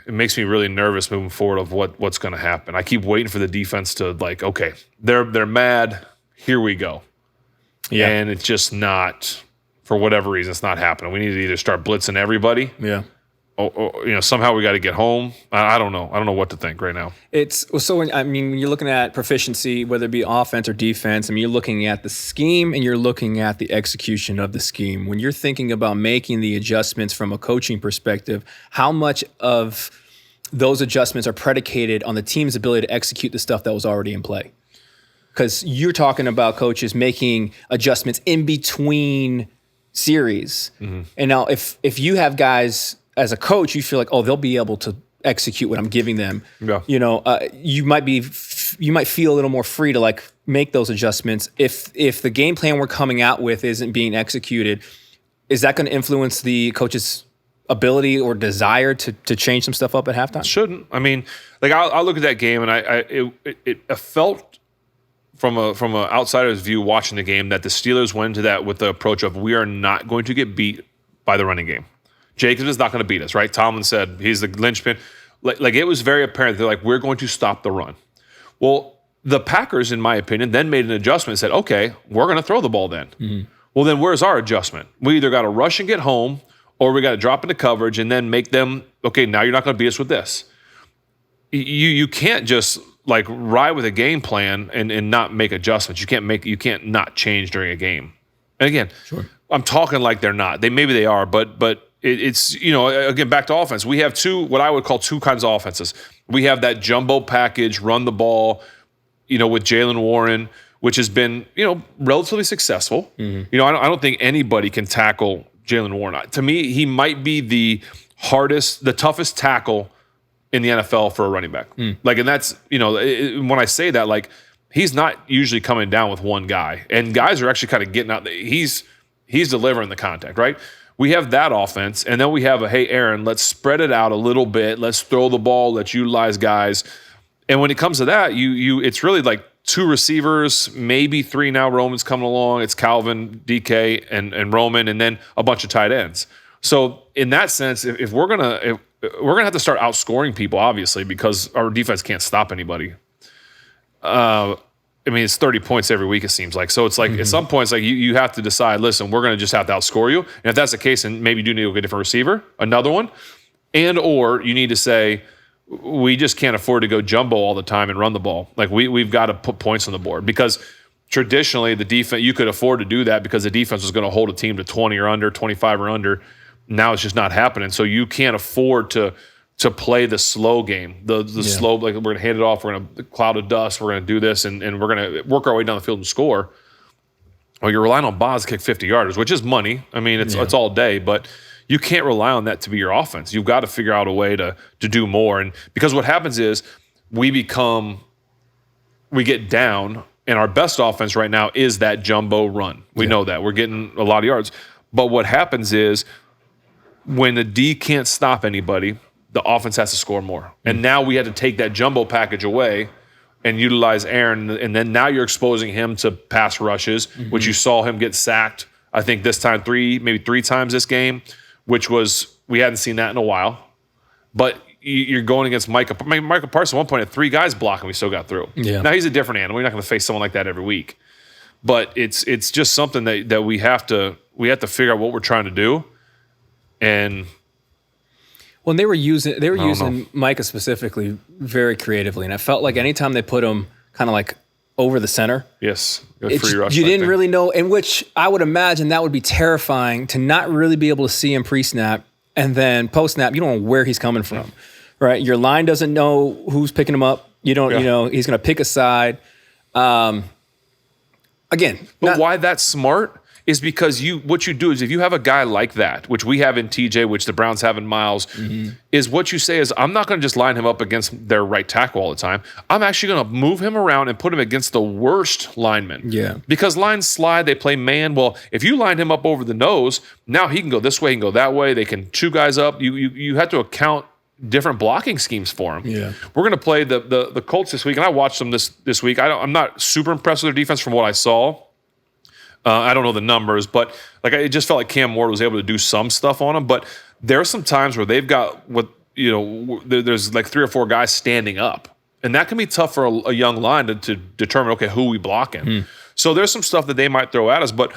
really nervous moving forward of what's going to happen. I keep waiting for the defense to okay, they're mad. Here we go. Yeah. And it's just not, for whatever reason, it's not happening. We need to either start blitzing everybody. Yeah. Or somehow we got to get home. I don't know. I don't know what to think right now. When you're looking at proficiency, whether it be offense or defense, you're looking at the scheme and you're looking at the execution of the scheme. When you're thinking about making the adjustments from a coaching perspective, how much of those adjustments are predicated on the team's ability to execute the stuff that was already in play? Because you're talking about coaches making adjustments in between series. Mm-hmm. And now if you have guys as a coach, you feel like, they'll be able to execute what I'm giving them. Yeah. You might feel a little more free to make those adjustments. If the game plan we're coming out with isn't being executed, is that going to influence the coach's ability or desire to change some stuff up at halftime? Shouldn't. I'll look at that game and it felt from a outsider's view watching the game that the Steelers went into that with the approach of we are not going to get beat by the running game. Jacobs is not going to beat us, right? Tomlin said he's the linchpin. It was very apparent. They're like, we're going to stop the run. Well, The Packers, in my opinion, then made an adjustment and said, okay, we're going to throw the ball then. Well, then where's our adjustment? We either got to rush and get home, or we got to drop into coverage and then make them, okay, now you're not going to beat us with this. You can't just like ride with a game plan and not make adjustments. You can't not change during a game. And again, I'm talking like they're not. Maybe they are, but it's, again, back to offense. We have what I would call two kinds of offenses. We have that jumbo package, run the ball, with Jaylen Warren, which has been, relatively successful. I don't think anybody can tackle Jaylen Warren. To me, he might be the toughest tackle in the NFL for a running back. Like, and that's, when I say that, like, he's not usually coming down with one guy, and guys are actually kind of getting out. He's delivering the contact, right? We have that offense, and then we have hey, Aaron, let's spread it out a little bit. Let's throw the ball. Let's utilize guys. And when it comes to that, it's really like two receivers, maybe three now. Roman's coming along. It's Calvin, DK, and Roman, and then a bunch of tight ends. So in that sense, if we're gonna have to start outscoring people, obviously, because our defense can't stop anybody. It's 30 points every week, it seems like. So it's like at some points, like you have to decide, listen, we're going to just have to outscore you. And if that's the case, then maybe you do need to get a different receiver, another one. Or you need to say, we just can't afford to go jumbo all the time and run the ball. Like we've got to put points on the board, because traditionally the defense, you could afford to do that because the defense was going to hold a team to 20 or under, 25 or under. Now it's just not happening. So you can't afford to play the slow game, the slow, like we're going to hand it off, we're going to cloud of dust, we're going to do this, and we're going to work our way down the field and score. Well, you're relying on Boz to kick 50-yarders, which is money. I mean, it's all day, but you can't rely on that to be your offense. You've got to figure out a way to do more. And because what happens is we get down, and our best offense right now is that jumbo run. We know that. We're getting a lot of yards. But what happens is when the D can't stop anybody, the offense has to score more. And now we had to take that jumbo package away and utilize Aaron. And then now you're exposing him to pass rushes, which you saw him get sacked, I think this time maybe three times this game, which we hadn't seen that in a while. But you're going against Micah. Micah Parsons at one point had three guys blocking, we still got through. Yeah. Now he's a different animal. You're not going to face someone like that every week. But it's just something that we have to figure out what we're trying to do. And well, they were using Micah specifically very creatively, and I felt like anytime they put him kind of like over the center, free rush, you didn't really know. In which I would imagine that would be terrifying to not really be able to see him pre-snap, and then post-snap, you don't know where he's coming from, right? Your line doesn't know who's picking him up. You don't, he's going to pick a side. Again, but why that's smart is because what you do is if you have a guy like that, which we have in TJ, which the Browns have in Miles, is what you say is, I'm not going to just line him up against their right tackle all the time. I'm actually going to move him around and put him against the worst lineman. Yeah. Because lines slide, they play man. Well, if you line him up over the nose, now he can go this way, he can go that way. They can chew guys up. You have to account different blocking schemes for him. Yeah. We're going to play the Colts this week, and I watched them this week. I'm not super impressed with their defense from what I saw. I don't know the numbers, but it just felt like Cam Ward was able to do some stuff on them. But there are some times where they've got there's like three or four guys standing up, and that can be tough for a young line to determine, okay, who we blocking. So there's some stuff that they might throw at us, but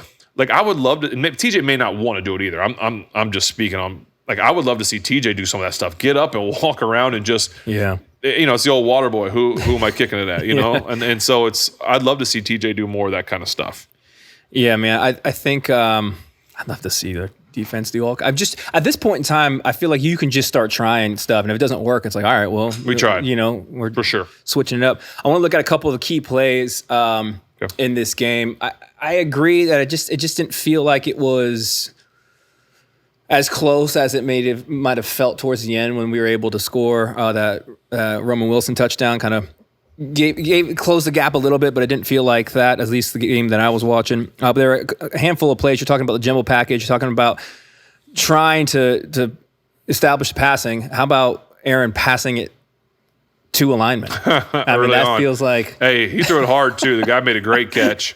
I would love to. TJ may not want to do it either. I'm just speaking on. I would love to see TJ do some of that stuff. Get up and walk around and just it's the old water boy. Who am I kicking it at? And so I'd love to see TJ do more of that kind of stuff. Yeah, man. I think I'd love to see the defense do all. At this point in time, I feel like you can just start trying stuff, and if it doesn't work, it's like, all right, well, we tried. We're for sure switching it up. I want to look at a couple of the key plays in this game. I agree that it just didn't feel like it was as close as it might have felt towards the end when we were able to score that Roman Wilson touchdown. Kind of closed the gap a little bit, but it didn't feel like that, at least the game that I was watching. But there are a handful of plays. You're talking about the jumbo package. You're talking about trying to establish passing. How about Aaron passing it to a lineman? I mean, that feels like... Hey, he threw it hard, too. The guy made a great catch.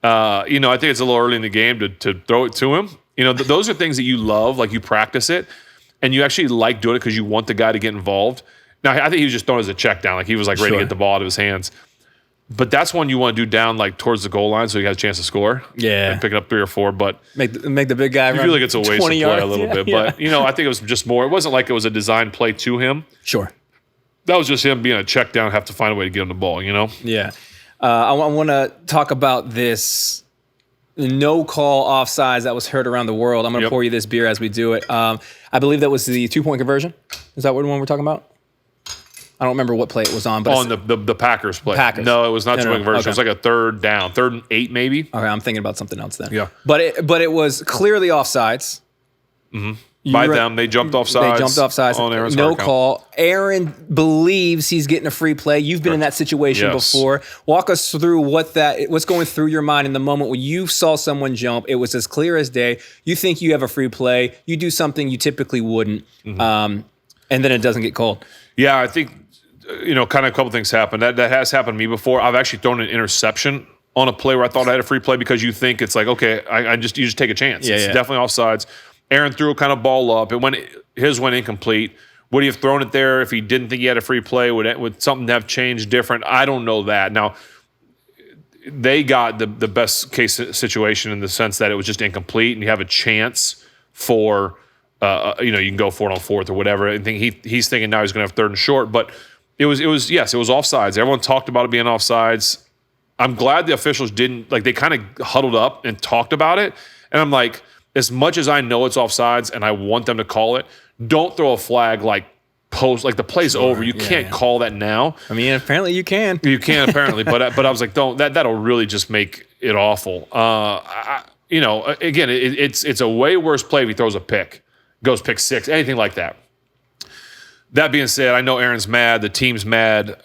I think it's a little early in the game to throw it to him. Those are things that you love, like you practice it, and you actually like doing it because you want the guy to get involved. Now, I think he was just throwing it as a check down. He was ready to get the ball out of his hands. But that's one you want to do down like towards the goal line so you got a chance to score. Yeah. And pick it up 3 or 4. But make the big guy run. I feel like it's a waste of play yards. a little bit. But, I think it was just more. It wasn't like it was a design play to him. Sure. That was just him being a check down, have to find a way to get him the ball, Yeah. I want to talk about this no call offsides that was heard around the world. I'm going to pour you this beer as we do it. I believe that was the 2-point conversion. Is that what one we're talking about? I don't remember what play it was on. But the Packers play. Packers. No, it was not 2-point conversion. Okay. It was like a 3rd down, 3rd and 8 maybe. Okay, I'm thinking about something else then. Yeah. But it was clearly offsides. Mm-hmm. By them, they jumped offsides. They jumped offsides. On Aaron's no hard count. call. Aaron believes he's getting a free play. You've been in that situation before. Walk us through what's going through your mind in the moment when you saw someone jump. It was as clear as day. You think you have a free play. You do something you typically wouldn't, and then it doesn't get called. Yeah, I think kind of a couple things happened. That has happened to me before. I've actually thrown an interception on a play where I thought I had a free play because you think it's like, okay, you just take a chance. It's definitely offsides. Aaron threw a kind of ball up. His went incomplete. Would he have thrown it there if he didn't think he had a free play? Would something have changed different? I don't know that. Now, they got the best case situation in the sense that it was just incomplete and you have a chance for, you can go for it on 4th or whatever. I think he's thinking now he's going to have 3rd and short. But it was offsides. Everyone talked about it being offsides. I'm glad the officials didn't, they kind of huddled up and talked about it. And I'm like, as much as I know it's offsides and I want them to call it, don't throw a flag the play's over. You can't call that now. I mean, apparently you can. You can apparently, but I was like, don't. That'll really just make it awful. Again, it's a way worse play if he throws a pick, goes pick 6, anything like that. That being said, I know Aaron's mad. The team's mad.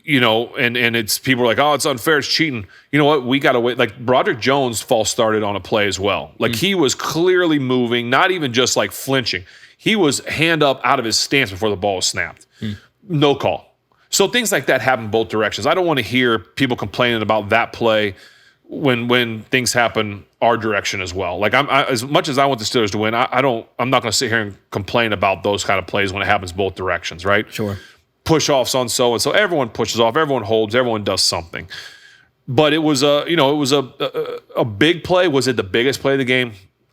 And it's people are like, oh, it's unfair, it's cheating. You know what? We got to wait. Like Broderick Jones false started on a play as well. He was clearly moving, not even just flinching. He was hand up out of his stance before the ball was snapped. No call. So things like that happen both directions. I don't want to hear people complaining about that play when things happen our direction as well. As much as I want the Steelers to win, I'm not going to sit here and complain about those kind of plays when it happens both directions, right? Sure. Push-offs on so-and-so. Everyone pushes off. Everyone holds. Everyone does something. But it was a big play. Was it the biggest play of the game?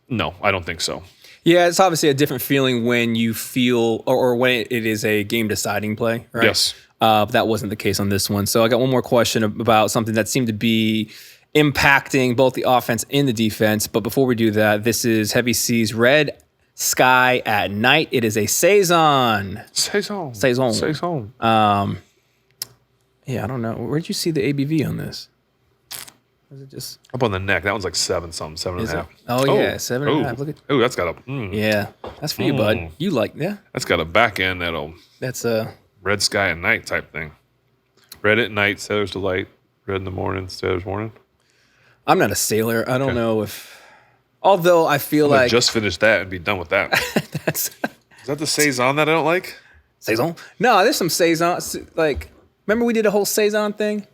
No, I don't think so. Yeah, it's obviously a different feeling when you feel or when it is a game-deciding play, right? Yes. But that wasn't the case on this one. So I got one more question about something that seemed to be impacting both the offense and the defense. But before we do that, this is Heavy Seas Red Sky at Night. It is a saison. Saison. Yeah, I don't know. Where'd you see the ABV on this? Was it just up on the neck? That one's like 7.5. Oh yeah, 7.5. Look at. Oh, that's got a. Yeah, that's for you, bud. You like That's got a back end that'll. That's a red sky at night type thing. Red at night, sailor's delight. Red in the morning, sailor's morning. I'm not a sailor. I don't know if. Although I feel like just finish that and be done with that. Is that the saison that I don't like? Saison? No, there's some saison. Remember we did a whole saison thing?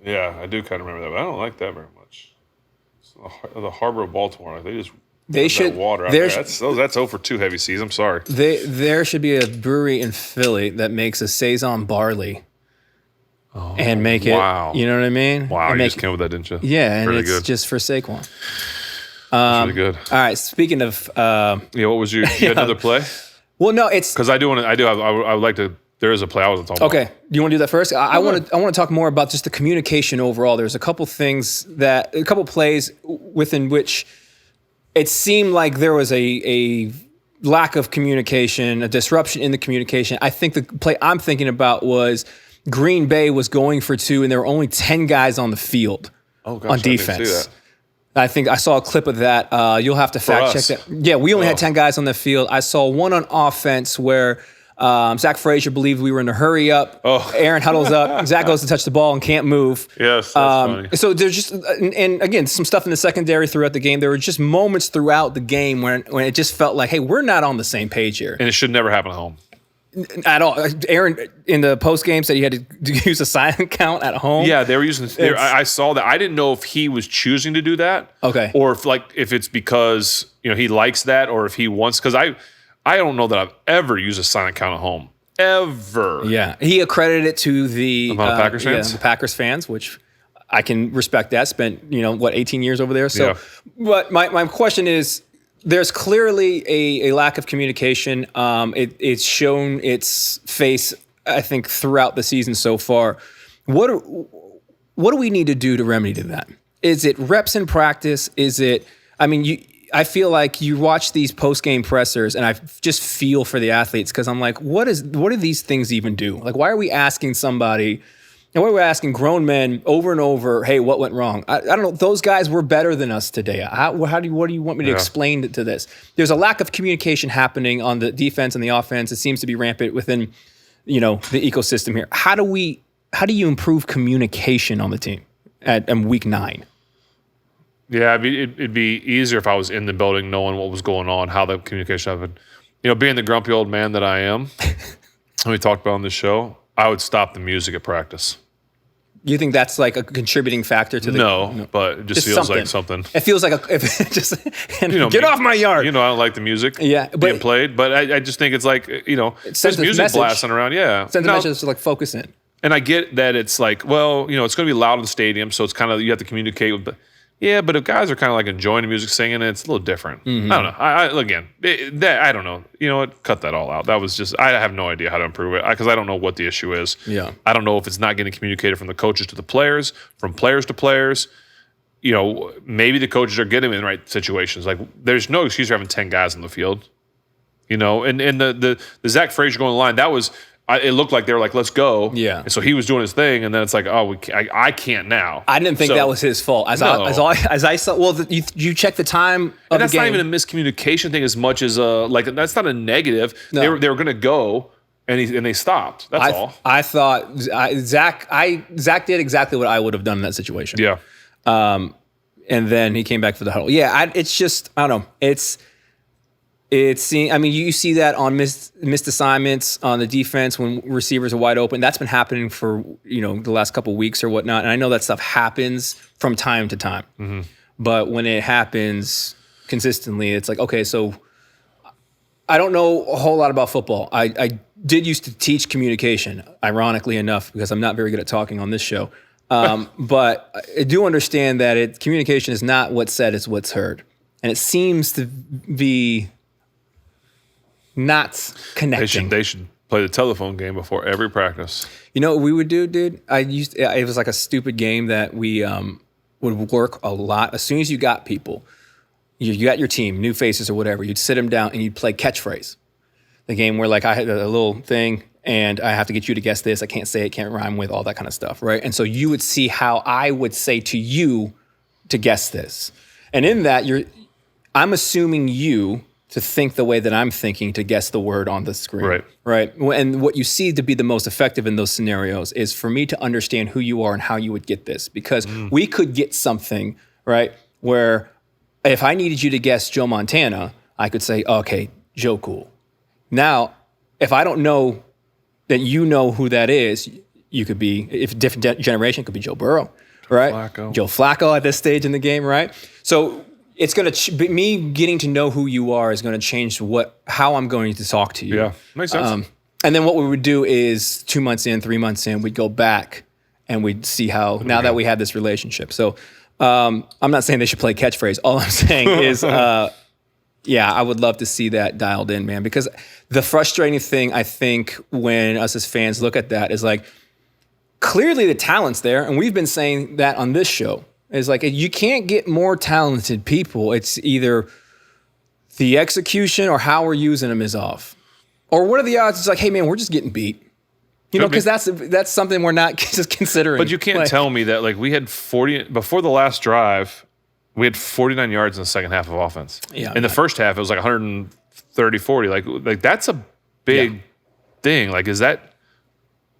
Yeah, I do kind of remember that, but I don't like that very much. It's the harbor of Baltimore, they should water out there. That's 0 for 2 Heavy Seas. I'm sorry. There should be a brewery in Philly that makes a saison barley. And make it. Wow. You know what I mean? Wow, you just came with that, didn't you? Yeah, and it's good. Just for Saquon. Really good. All right. Speaking of, what was you had another play? Well, no, it's because I would like to. There is a play I wasn't talking about. Okay, do you want to do that first? I want to talk more about just the communication overall. There's a couple plays within which it seemed like there was a lack of communication, a disruption in the communication. I think the play I'm thinking about was Green Bay was going for 2, and there were only 10 guys on the field on defense. I didn't see that. I think I saw a clip of that. You'll have to fact check that. Yeah, we only had 10 guys on the field. I saw one on offense where Zach Frazier believed we were in a hurry up. Aaron huddles up. Zach goes to touch the ball and can't move. Yes, that's funny. So there's just, and again, some stuff in the secondary throughout the game. There were just moments throughout the game when it just felt like, hey, we're not on the same page here. And it should never happen at home. At all. Aaron, in the post game, said he had to use a silent count at home. Yeah, they were using. I saw that. I didn't know if he was choosing to do that. Okay. Or if it's because he likes that, or if he wants. Because I don't know that I've ever used a silent count at home. ever. Yeah, he accredited it to the Packers fans. the Packers fans, which I can respect. That spent 18 years over there. So, but my question is, there's clearly a lack of communication. It's shown its face, I think, throughout the season so far. What do we need to do to remedy that? Is it reps in practice? Is it? I mean, I feel like you watch these post-game pressers, and I just feel for the athletes because I'm like, what do these things even do? Like, why are we asking somebody, and why are we asking grown men over and over, hey, what went wrong? I don't know. Those guys were better than us today. What do you want me to explain to this? There's a lack of communication happening on the defense and the offense. It seems to be rampant within, the ecosystem here. How do you improve communication on the team at week 9? Yeah, it'd be easier if I was in the building knowing what was going on, how the communication happened. Being the grumpy old man that I am, we talked about on this show, I would stop the music at practice. You think that's like a contributing factor to the... No, but it just feels like something. It feels like get off my yard. I don't like the music being played, but I just think it's like, there's music blasting around. Yeah. Sends a message to like focus in. And I get that it's like, well, it's going to be loud in the stadium, so it's kind of, you have to communicate with... but if guys are kind of like enjoying the music, singing, it's a little different. Mm-hmm. I don't know. I don't know. You know what? Cut that all out. That was just, I have no idea how to improve it because I don't know what the issue is. Yeah. I don't know if it's not getting communicated from the coaches to the players, from players to players. Maybe the coaches are getting in the right situations. Like, there's no excuse for having 10 guys on the field. And the Zach Frazier going to the line, that was... it looked like they were like, let's go. Yeah. And so he was doing his thing, and then it's like, I can't now. I didn't think that was his fault. As I saw, well, you check the time of and that's the game. not even a miscommunication thing as much as that's not a negative. No. They were going to go, and they stopped. That's all. I thought Zach did exactly what I would have done in that situation. Yeah. And then he came back for the huddle. Yeah. It's just, I don't know. You see that on missed assignments on the defense when receivers are wide open. That's been happening for, the last couple of weeks or whatnot. And I know that stuff happens from time to time. Mm-hmm. But when it happens consistently, it's like, okay, so I don't know a whole lot about football. I did used to teach communication, ironically enough, because I'm not very good at talking on this show. But I do understand that communication is not what's said, it's what's heard. And it seems to be... not connecting. They should play the telephone game before every practice. You know what we would do, dude? It was like a stupid game that we would work a lot. As soon as you got people, you got your team, new faces or whatever, you'd sit them down and you'd play catchphrase. The game where like I had a little thing and I have to get you to guess this. I can't say it, can't rhyme with, all that kind of stuff, right? And so you would see how I would say to you to guess this. And in that, I'm assuming you to think the way that I'm thinking to guess the word on the screen. Right. And what you see to be the most effective in those scenarios is for me to understand who you are and how you would get this. Because we could get something, right, where if I needed you to guess Joe Montana, I could say, okay, Joe Cool. Now, if I don't know that you know who that is, you could be, if a different generation, could be Joe Burrow, right? Joe Flacco at this stage in the game, right? So it's going to me getting to know who you are is going to change how I'm going to talk to you. Yeah, makes sense. And then what we would do is 2 months in, 3 months in, we'd go back and we'd see how now that we have this relationship. So I'm not saying they should play catchphrase. All I'm saying is, I would love to see that dialed in, man. Because the frustrating thing I think when us as fans look at that is like clearly the talent's there, and we've been saying that on this show. It's like, you can't get more talented people. It's either the execution or how we're using them is off. Or what are the odds? It's like, hey, man, we're just getting beat. Because that's something we're not just considering. But you can't tell me that, like, we had 40, before the last drive, we had 49 yards in the second half of offense. Yeah, in the first half, it was like 130, 40. Like that's a big thing. Like, is that,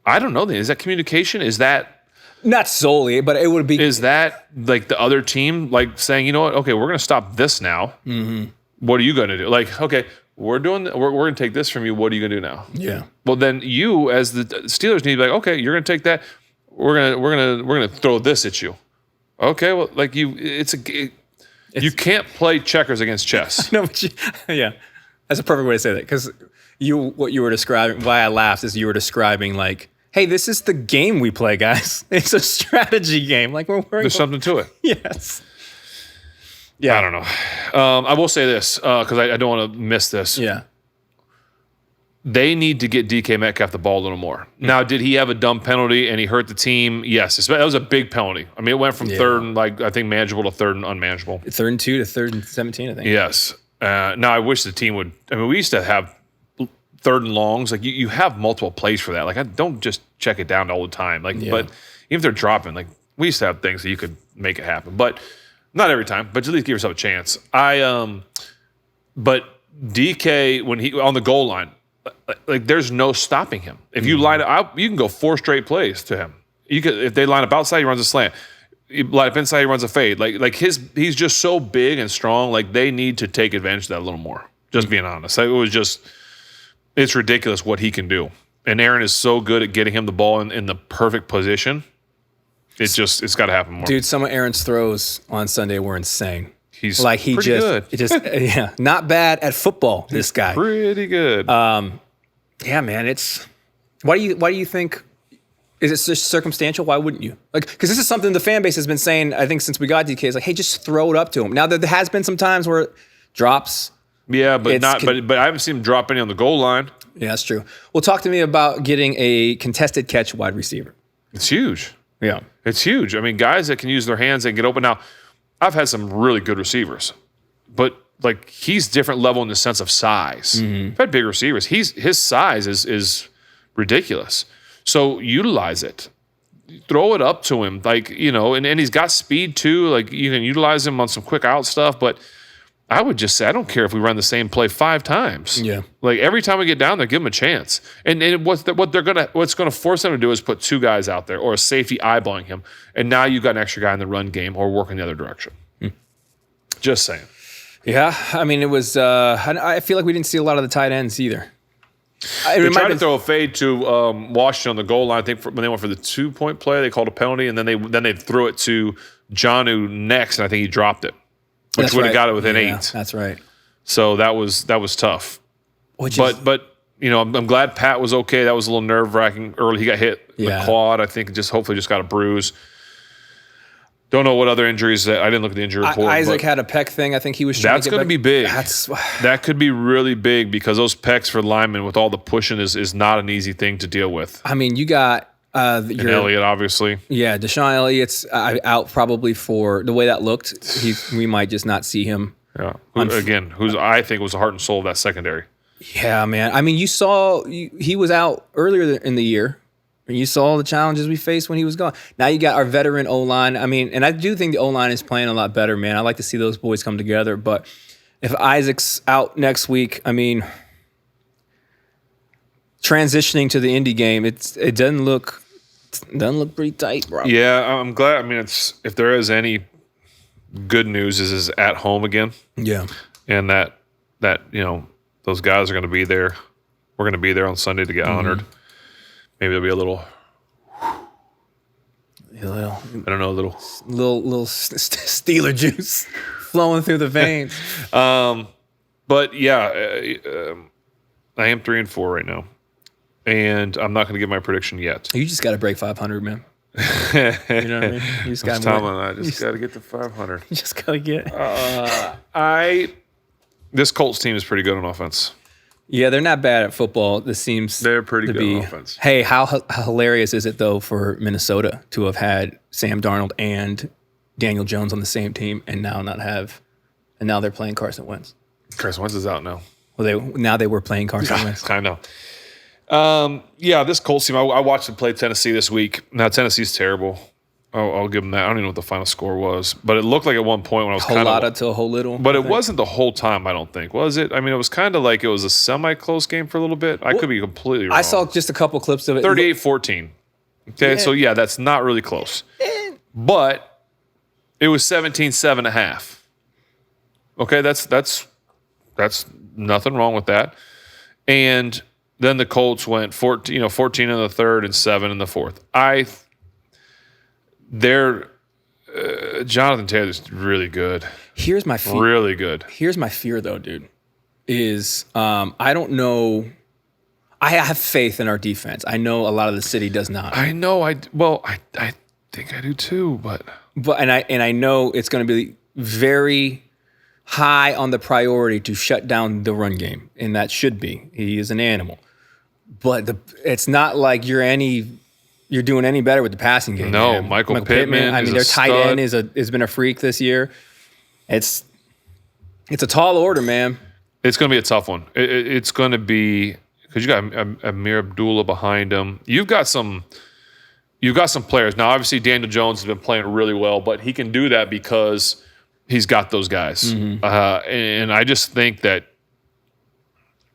I don't know, is that communication? Is that, not solely, but it would be. Is that like the other team like saying, you know what? Okay, we're going to stop this now. Mm-hmm. What are you going to do? Like, okay, we're going to take this from you. What are you going to do now? Yeah. Well, then you as the Steelers need to be like, okay, you're going to take that. We're going to throw this at you. Okay, well, like you can't play checkers against chess. No, but yeah, that's a perfect way to say that because what you were describing, why I laughed is you were describing like, hey, this is the game we play, guys. It's a strategy game. Like There's something to it. Yes. Yeah. I don't know. I will say this because I don't want to miss this. Yeah. They need to get DK Metcalf the ball a little more. Now, did he have a dumb penalty and he hurt the team? Yes. That was a big penalty. I mean, it went from third and I think manageable to third and unmanageable. 3rd and 2 to 3rd and 17, I think. Yes. Now, I wish the team would. I mean, we used to have 3rd and longs. Like you have multiple plays for that. Like I don't just check it down all the time. Like, but even if they're dropping, like we used to have things that you could make it happen. But not every time. But at least give yourself a chance. But DK when he on the goal line. Like there's no stopping him. If you line up, you can go 4 straight plays to him. You could if they line up outside, he runs a slant. You line up inside, he runs a fade. He's just so big and strong. Like they need to take advantage of that a little more. Just being honest, it's ridiculous what he can do. And Aaron is so good at getting him the ball in the perfect position. It's got to happen more. Dude, some of Aaron's throws on Sunday were insane. He's pretty good. Not bad at football. This guy, pretty good. Yeah, man. Why do you think? Is it just circumstantial? Why wouldn't you? Like, because this is something the fan base has been saying. I think since we got DK, is like, hey, just throw it up to him. Now there has been some times where it drops. Yeah, but but I haven't seen him drop any on the goal line. Yeah, that's true. Well, talk to me about getting a contested catch wide receiver. It's huge. Yeah, it's huge. I mean, guys that can use their hands and get open. Now, I've had some really good receivers, but like he's different level in the sense of size. I've had big receivers. His size is ridiculous. So utilize it. Throw it up to him. Like, and he's got speed too. Like you can utilize him on some quick out stuff, but I would just say, I don't care if we run the same play 5 times. Yeah. Like every time we get down there, give them a chance. And what's gonna force them to do is put 2 guys out there or a safety eyeballing him. And now you've got an extra guy in the run game or working the other direction. Just saying. Yeah. I mean, it was, I feel like we didn't see a lot of the tight ends either. They tried to throw a fade to Washington on the goal line. I think when they went for the 2-point play, they called a penalty, and then they threw it to Jonnu next, and I think he dropped it. Which would have got it within 8. That's right. So that was tough. But I'm glad Pat was okay. That was a little nerve-wracking early. He got hit in the quad. I think hopefully just got a bruise. Don't know what other injuries. I didn't look at the injury report. Isaac had a pec thing. I think he was trying to get back. That's going to be big. That could be really big because those pecs for linemen with all the pushing is not an easy thing to deal with. I mean, you got and Elliott, obviously. Yeah, Deshaun Elliott's out probably for the way that looked. We might just not see him. Yeah. Who's I think was the heart and soul of that secondary. Yeah, man. I mean, you saw he was out earlier in the year. And you saw the challenges we faced when he was gone. Now you got our veteran O-line. I mean, and I do think the O-line is playing a lot better, man. I like to see those boys come together. But if Isaac's out next week, I mean, transitioning to the Indy game, it doesn't look pretty tight, bro. Yeah, I'm glad. I mean, if there is any good news, is at home again. Yeah, and that those guys are going to be there. We're going to be there on Sunday to get honored. Maybe there'll be a little Steeler juice flowing through the veins. But yeah, I am 3-4 right now, and I'm not going to give my prediction yet. You just got to break 500, man. You know what I mean? You just got to get to 500. You just got to get. This Colts team is pretty good on offense. Yeah, they're not bad at football. They're pretty good on offense. Hey, how hilarious is it though for Minnesota to have had Sam Darnold and Daniel Jones on the same team and now they're playing Carson Wentz. Carson Wentz is out now. Well, they were playing Carson Wentz. I know. Yeah, this Colts team. I watched them play Tennessee this week. Now Tennessee's terrible. I'll give them that. I don't even know what the final score was, but it looked like at one point when I was kind of to a whole little. But it wasn't the whole time. I don't think, was it? I mean, it was kind of like it was a semi-close game for a little bit. I could be completely wrong. I saw just a couple clips of it. 38-14. Okay, so yeah, that's not really close, but it was 17-7.5. Okay, that's nothing wrong with that. And then the Colts went 14 in the third and 7 in the fourth. Jonathan Taylor's really good. Here's my fear. Really good. Here's my fear, though, dude. Is I don't know I have faith in our defense. I know a lot of the city does not. I know. I think I do too, but I know it's going to be very high on the priority to shut down the run game, and that should be. He is an animal, but it's not like you're doing any better with the passing game. No, man. Michael Pittman. I mean, their tight end has been a freak this year. It's a tall order, man. It's going to be a tough one. It's going to be because you got Amir Abdullah behind him. You've got some players now. Obviously, Daniel Jones has been playing really well, but he can do that because he's got those guys. Mm-hmm. And I just think that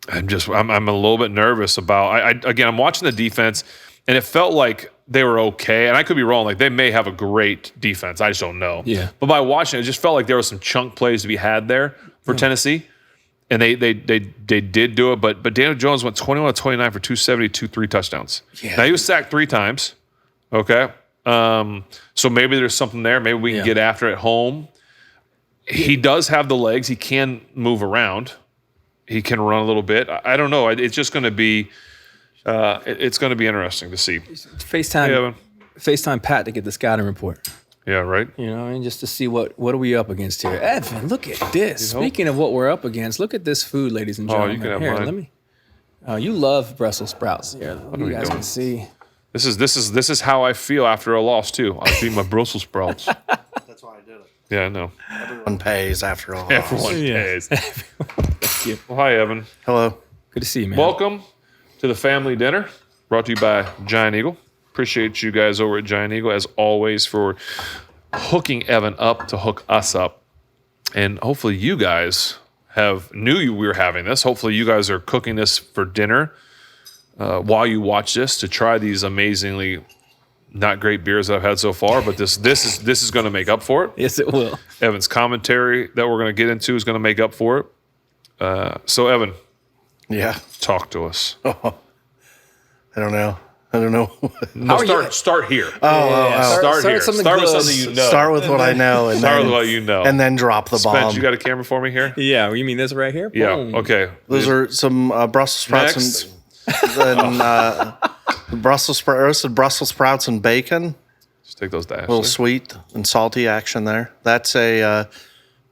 I'm a little bit nervous about. I'm watching the defense, and it felt like they were okay. And I could be wrong. Like they may have a great defense. I just don't know. Yeah. But by watching it, just felt like there was some chunk plays to be had there for Tennessee. And they did do it, but Daniel Jones went 21 of 29 for 272, 3 touchdowns. Yeah. Now he was sacked 3 times. Okay. So maybe there's something there. Maybe we can get after it at home. He does have the legs. He can move around. He can run a little bit. I don't know. It's just going to be it's going to be interesting to see. FaceTime Pat to get the scouting report. Yeah, right. You know, and just to see what are we up against here. Evan, look at this. Speaking of what we're up against, look at this food, ladies and gentlemen. You can have here, mine. let me. You love Brussels sprouts. Here, you guys can see. This is how I feel after a loss too. I'll eat my Brussels sprouts. That's why I did it. Yeah, I know. Everyone pays after all. Everyone pays. Thank you. Well, hi, Evan. Hello. Good to see you, man. Welcome to the family dinner brought to you by Giant Eagle. Appreciate you guys over at Giant Eagle, as always, for hooking Evan up to hook us up. And hopefully you guys knew we were having this. Hopefully you guys are cooking this for dinner while you watch this to try these amazingly not great beers that I've had so far. But this is going to make up for it. Yes, it will. Evan's commentary that we're going to get into is going to make up for it. So, Evan. Yeah. Talk to us. Oh, I don't know. Start here. Start here. Start with something you know. Start with what I know. And start with what you know. And then drop the bomb. Spence, you got a camera for me here? Yeah, you mean this right here? Yeah, Boom. okay. Those are some Brussels sprouts and roasted Brussels sprouts and bacon. Just take those to Ashley. A little sweet and salty action there. That's a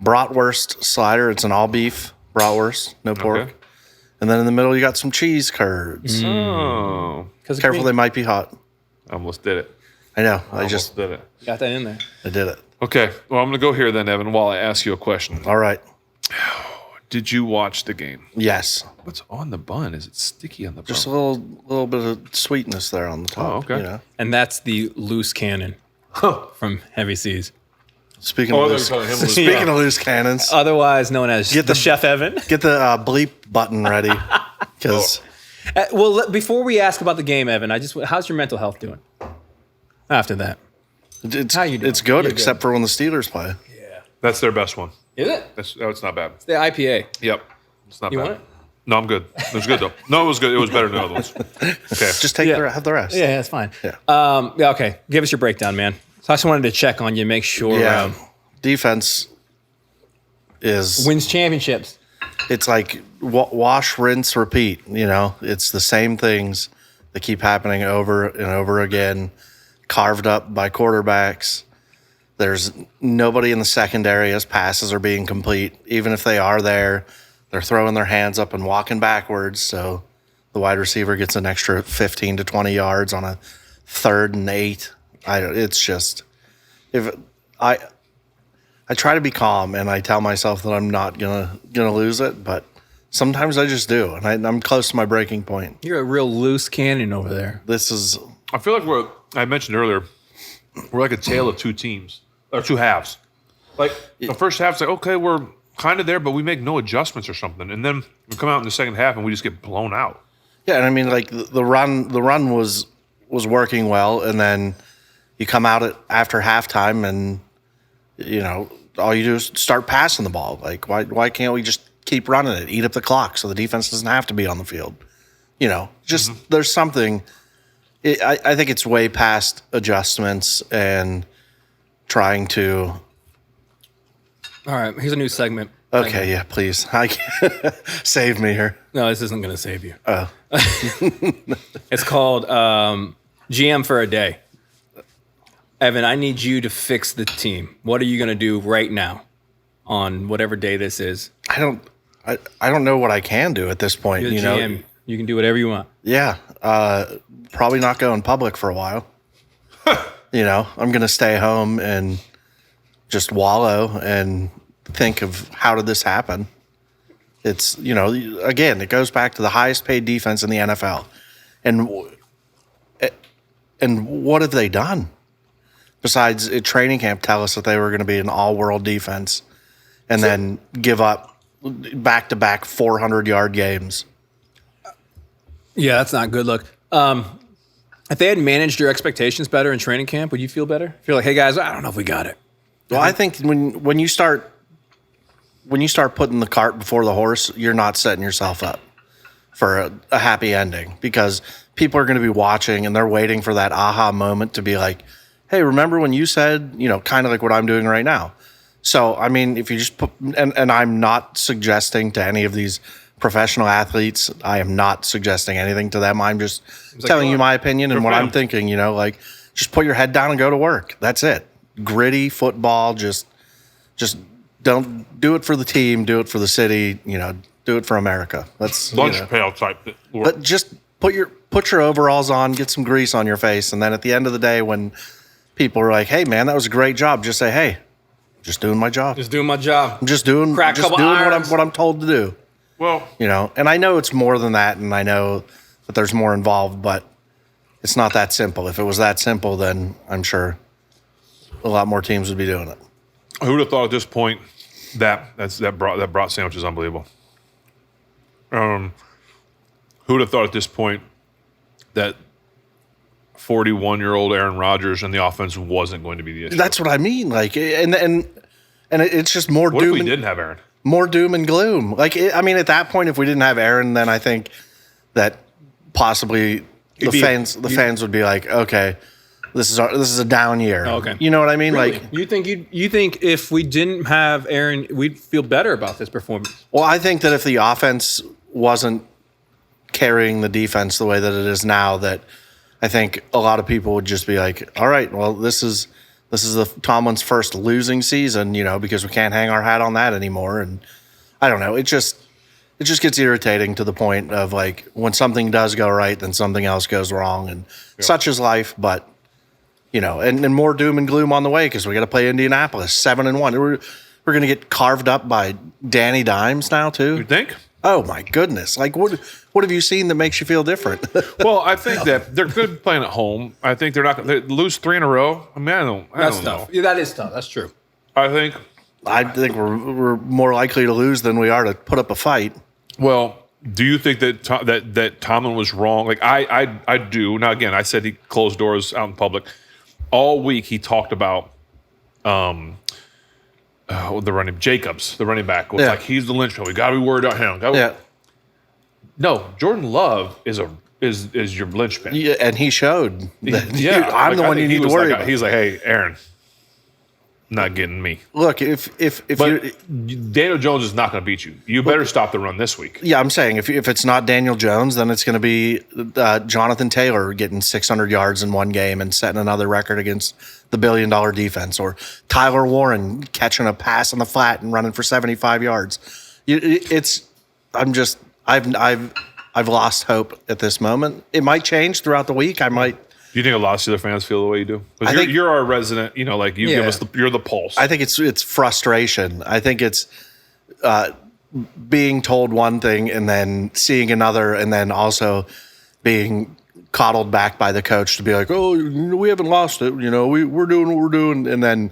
bratwurst slider. It's an all beef bratwurst, no pork. Okay. And then in the middle, you got some cheese curds. Oh. Careful, they might be hot. I almost did it. I know. I just did it. Got that in there. I did it. Okay. Well, I'm going to go here then, Evan, while I ask you a question. All right. Did you watch the game? Yes. What's on the bun? Is it sticky on the bun? Just a little bit of sweetness there on the top. Oh, okay. You know? And that's the loose cannon from Heavy Seas. Speaking of loose cannons, otherwise known as the Chef Evan. Get the bleep button ready, because. Before we ask about the game, Evan, how's your mental health doing? After that, how you doing? It's good, except for when the Steelers play. Yeah, that's their best one. Is it? It's not bad. It's the IPA. Yep, it's not bad. You want it? No, I'm good. It was good though. No, it was good. It was better than the other ones. Okay, just have the rest. Yeah, that's fine. Yeah. Okay. Give us your breakdown, man. So I just wanted to check on you, make sure. Yeah. Defense wins championships. It's like wash, rinse, repeat. You know, it's the same things that keep happening over and over again, carved up by quarterbacks. There's nobody in the secondary as passes are being complete. Even if they are there, they're throwing their hands up and walking backwards. So the wide receiver gets an extra 15 to 20 yards on a 3rd and 8. It's just, if I try to be calm and I tell myself that I'm not gonna lose it, but sometimes I just do, and I'm close to my breaking point. You're a real loose cannon over there. I feel like I mentioned earlier, we're like a tale of two teams or two halves. Like the first half's like, okay, we're kind of there, but we make no adjustments or something, and then we come out in the second half and we just get blown out. Yeah, and I mean, like the run was working well, and then you come out after halftime, and you know all you do is start passing the ball. Like why can't we just keep running it, eat up the clock, so the defense doesn't have to be on the field? You know, just there's something. I think it's way past adjustments and trying to. All right, here's a new segment. Okay, yeah, please. Save me here. No, this isn't going to save you. Oh. It's called GM for a day. Evan, I need you to fix the team. What are you going to do right now on whatever day this is? I don't know what I can do at this point. You're the GM. You can do whatever you want. Yeah. Probably not go in public for a while. I'm going to stay home and just wallow and think of how did this happen. It's, again, it goes back to the highest paid defense in the NFL. And what have they done? Besides at training camp, tell us that they were going to be an all-world defense and then give up back-to-back 400-yard games. Yeah, that's not good look. If they had managed your expectations better in training camp, would you feel better? Feel like, hey, guys, I don't know if we got it. Well, I think when you start putting the cart before the horse, you're not setting yourself up for a happy ending because people are going to be watching and they're waiting for that aha moment to be like, hey, remember when you said, kind of like what I'm doing right now. So, I mean, if you just put, and I'm not suggesting to any of these professional athletes, I am not suggesting anything to them. I'm just telling you my opinion and what I'm thinking, just put your head down and go to work. That's it. Gritty football, just don't do it for the team, do it for the city, do it for America. That's lunch pail type. But just put your overalls on, get some grease on your face, and then at the end of the day when people are like, hey man, that was a great job, just say, hey, just doing my job. Just doing my job. I'm just doing what I'm told to do. Well, and I know it's more than that, and I know that there's more involved, but it's not that simple. If it was that simple, then I'm sure a lot more teams would be doing it. Who would have thought at this point that brat sandwich is unbelievable? Who would have thought at this point that 41-year-old Aaron Rodgers and the offense wasn't going to be the issue? That's what I mean. Like, and it's just more what doom. What if we didn't have Aaron? More doom and gloom. Like, at that point, if we didn't have Aaron, then I think that possibly the fans would be like, okay, this is a down year. Oh, okay. You know what I mean? Really? Like, you think if we didn't have Aaron, we'd feel better about this performance? Well, I think that if the offense wasn't carrying the defense the way that it is now, that I think a lot of people would just be like, all right, well, this is the Tomlin's first losing season, because we can't hang our hat on that anymore. And I don't know. It just gets irritating to the point of like when something does go right, then something else goes wrong, and such is life. But and more doom and gloom on the way because we got to play Indianapolis 7-1. We're going to get carved up by Danny Dimes now too. You think? Oh my goodness! Like what have you seen that makes you feel different? Well, I think that they're good playing at home. I think they're not going to lose 3 in a row. I mean, I don't tough. know. Yeah, that is tough. That's true. I think we're more likely to lose than we are to put up a fight. Well, do you think that Tomlin was wrong? Like I do. Now again, I said he closed doors out in public. All week he talked about the running back. Was like he's the linchpin. We got to be worried about him. Yeah. No, Jordan Love is your linchpin. Yeah, and he showed. That, I'm the one you need to worry about. He's like, hey, Aaron, not getting me. Look, if Daniel Jones is not going to beat you. You better stop the run this week. Yeah, I'm saying if it's not Daniel Jones, then it's going to be Jonathan Taylor getting 600 yards in one game and setting another record against the $1 billion defense, or Tyler Warren catching a pass on the flat and running for 75 yards. I've lost hope at this moment. It might change throughout the week. Do you think a lot of Steelers fans feel the way you do? I think you're our resident. Give us you're the pulse. I think it's frustration. I think it's being told one thing and then seeing another, and then also being coddled back by the coach to be like, oh, we haven't lost it. We're doing what we're doing. And then,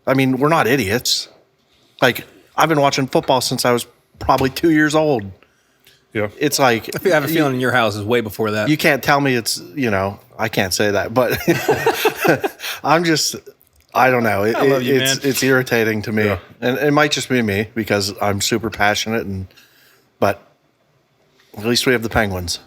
we're not idiots. Like, I've been watching football since I was probably 2 years old. Yeah. It's like, I have a feeling in your house is way before that. You can't tell me it's, I can't say that, but I don't know. It's irritating to me. Yeah. And it might just be me because I'm super passionate, but at least we have the Penguins.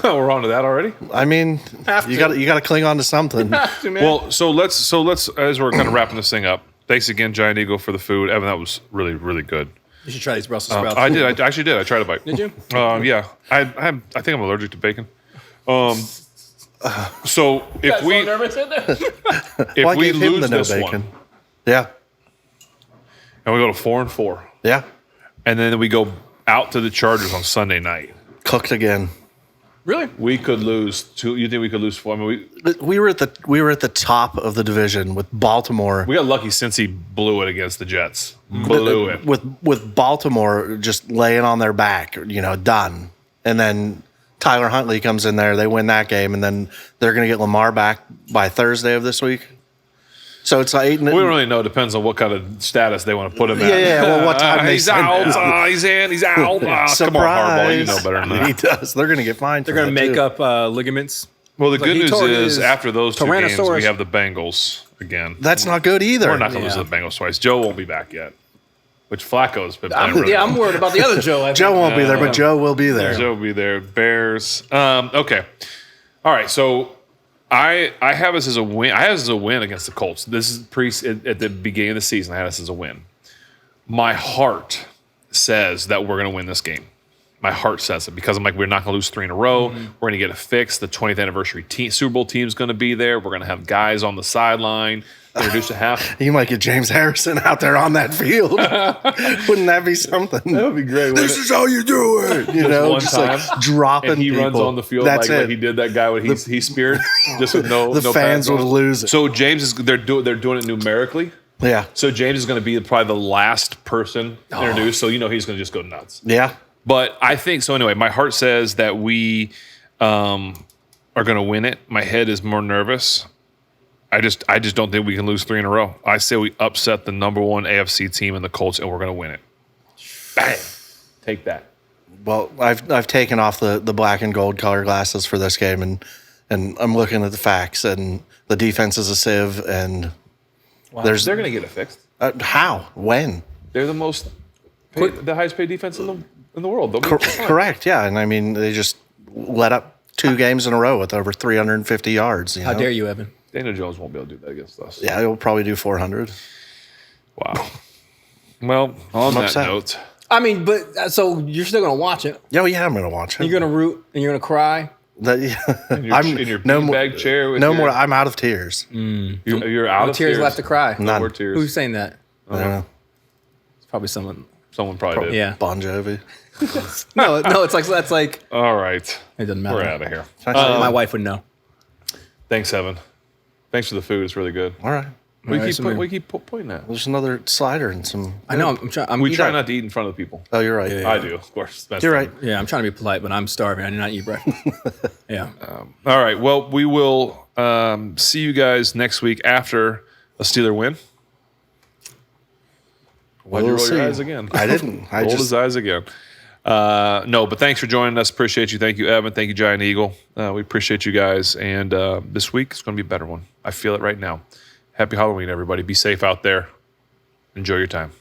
We're on to that already. You got to cling on to something. Well, so let's as we're kind of wrapping this thing up. Thanks again, Giant Eagle, for the food. Evan, that was really, really good. You should try these Brussels sprouts. I did. I actually did. I tried a bite. Did you? Yeah. I think I'm allergic to bacon. So if we Why give him lose the no this bacon? one Yeah. and we go to 4-4, Yeah. and then we go out to the Chargers on Sunday night, Cooked again. Really? we could lose two. You think we could lose 4? I mean, We were at the top of the division with Baltimore. we got lucky since he blew it against the Jets. Blew it. With Baltimore just laying on their back, done. And then Tyler Huntley comes in there, they win that game, and then they're going to get Lamar back by Thursday of this week. So it's like We don't really know. Depends on what kind of status they want to put him in. Yeah. Well, what time they he's send out. him. He's in. He's out. Come on, Surprise. Harbaugh. You know better than that. He does. They're going to get fined. They're going to make up ligaments. Well, the Like, good he news tore is his after those two games, we Tyrannosaurus. have the Bengals again. That's not good either. We're not going to lose Yeah. to the Bengals twice. Joe won't be back yet, which Flacco's been playing really I'm well. worried about the other Joe. I think. Joe won't be there, but Joe will be there. Joe will be there. Bears. Okay. All right. So I have us as a win. I have us as a win against the Colts. This is at the beginning of the season. I had us as a win. My heart says that we're going to win this game. My heart says it because I'm like, we're not going to lose 3 in a row. Mm-hmm. We're going to get it fixed. The 20th anniversary Super Bowl team is going to be there. We're going to have guys on the sideline introduced to half. You might get James Harrison out there on that field. Wouldn't that be something? That would be great. This is how you do it. One just time, like dropping and he people. runs on the field That's like it. he did that guy when he speared, just with no The no fans pads on. would lose it. So James is they're doing it numerically. Yeah. So James is going to be probably the last person introduced. So he's going to just go nuts. Yeah. But I think so. Anyway, my heart says that we are going to win it. My head is more nervous. I just don't think we can lose 3 in a row. I say we upset the number 1 AFC team in the Colts, and we're going to win it. Bang! Take that. Well, I've taken off the black and gold color glasses for this game, and I'm looking at the facts, and the defense is a sieve, and They're going to get it fixed. how? When? They're the highest paid defense in the world. They'll be fine. Correct, yeah. And I mean, they just let up 2 games in a row with over 350 yards. How dare you, Evan? Daniel Jones won't be able to do that against us. Yeah, he'll probably do 400. Wow. Well, on that upset. note, I mean, but so you're still going to watch it. Oh, yeah, I'm going to watch it. You're going to root and you're going to cry. in your beanbag chair with no your- more. I'm out of tears. You're out No of tears left to cry. None. more tears. Who's saying that? I don't know. It's probably someone. Someone probably did. Yeah. Bon Jovi. No, it's like that's like All right. it doesn't matter. We're out of here. My wife would know. Thanks, Evan. Thanks for the food. It's really good. All right. We keep pointing at. There's another slider and some. I know. I'm trying. We try not to eat in front of the people. Oh, you're right. I do, of course. That's You're fine. right. Yeah, I'm trying to be polite, but I'm starving. I did not eat breakfast. Yeah. All right. Well, we will see you guys next week after a Steeler win. Why'd you We'll roll see. your eyes again? I didn't. I Rolled just. his eyes again. No, but thanks for joining us. Appreciate you. Thank you, Evan. Thank you, Giant Eagle. We appreciate you guys. And this week is going to be a better one. I feel it right now. Happy Halloween, everybody. Be safe out there. Enjoy your time.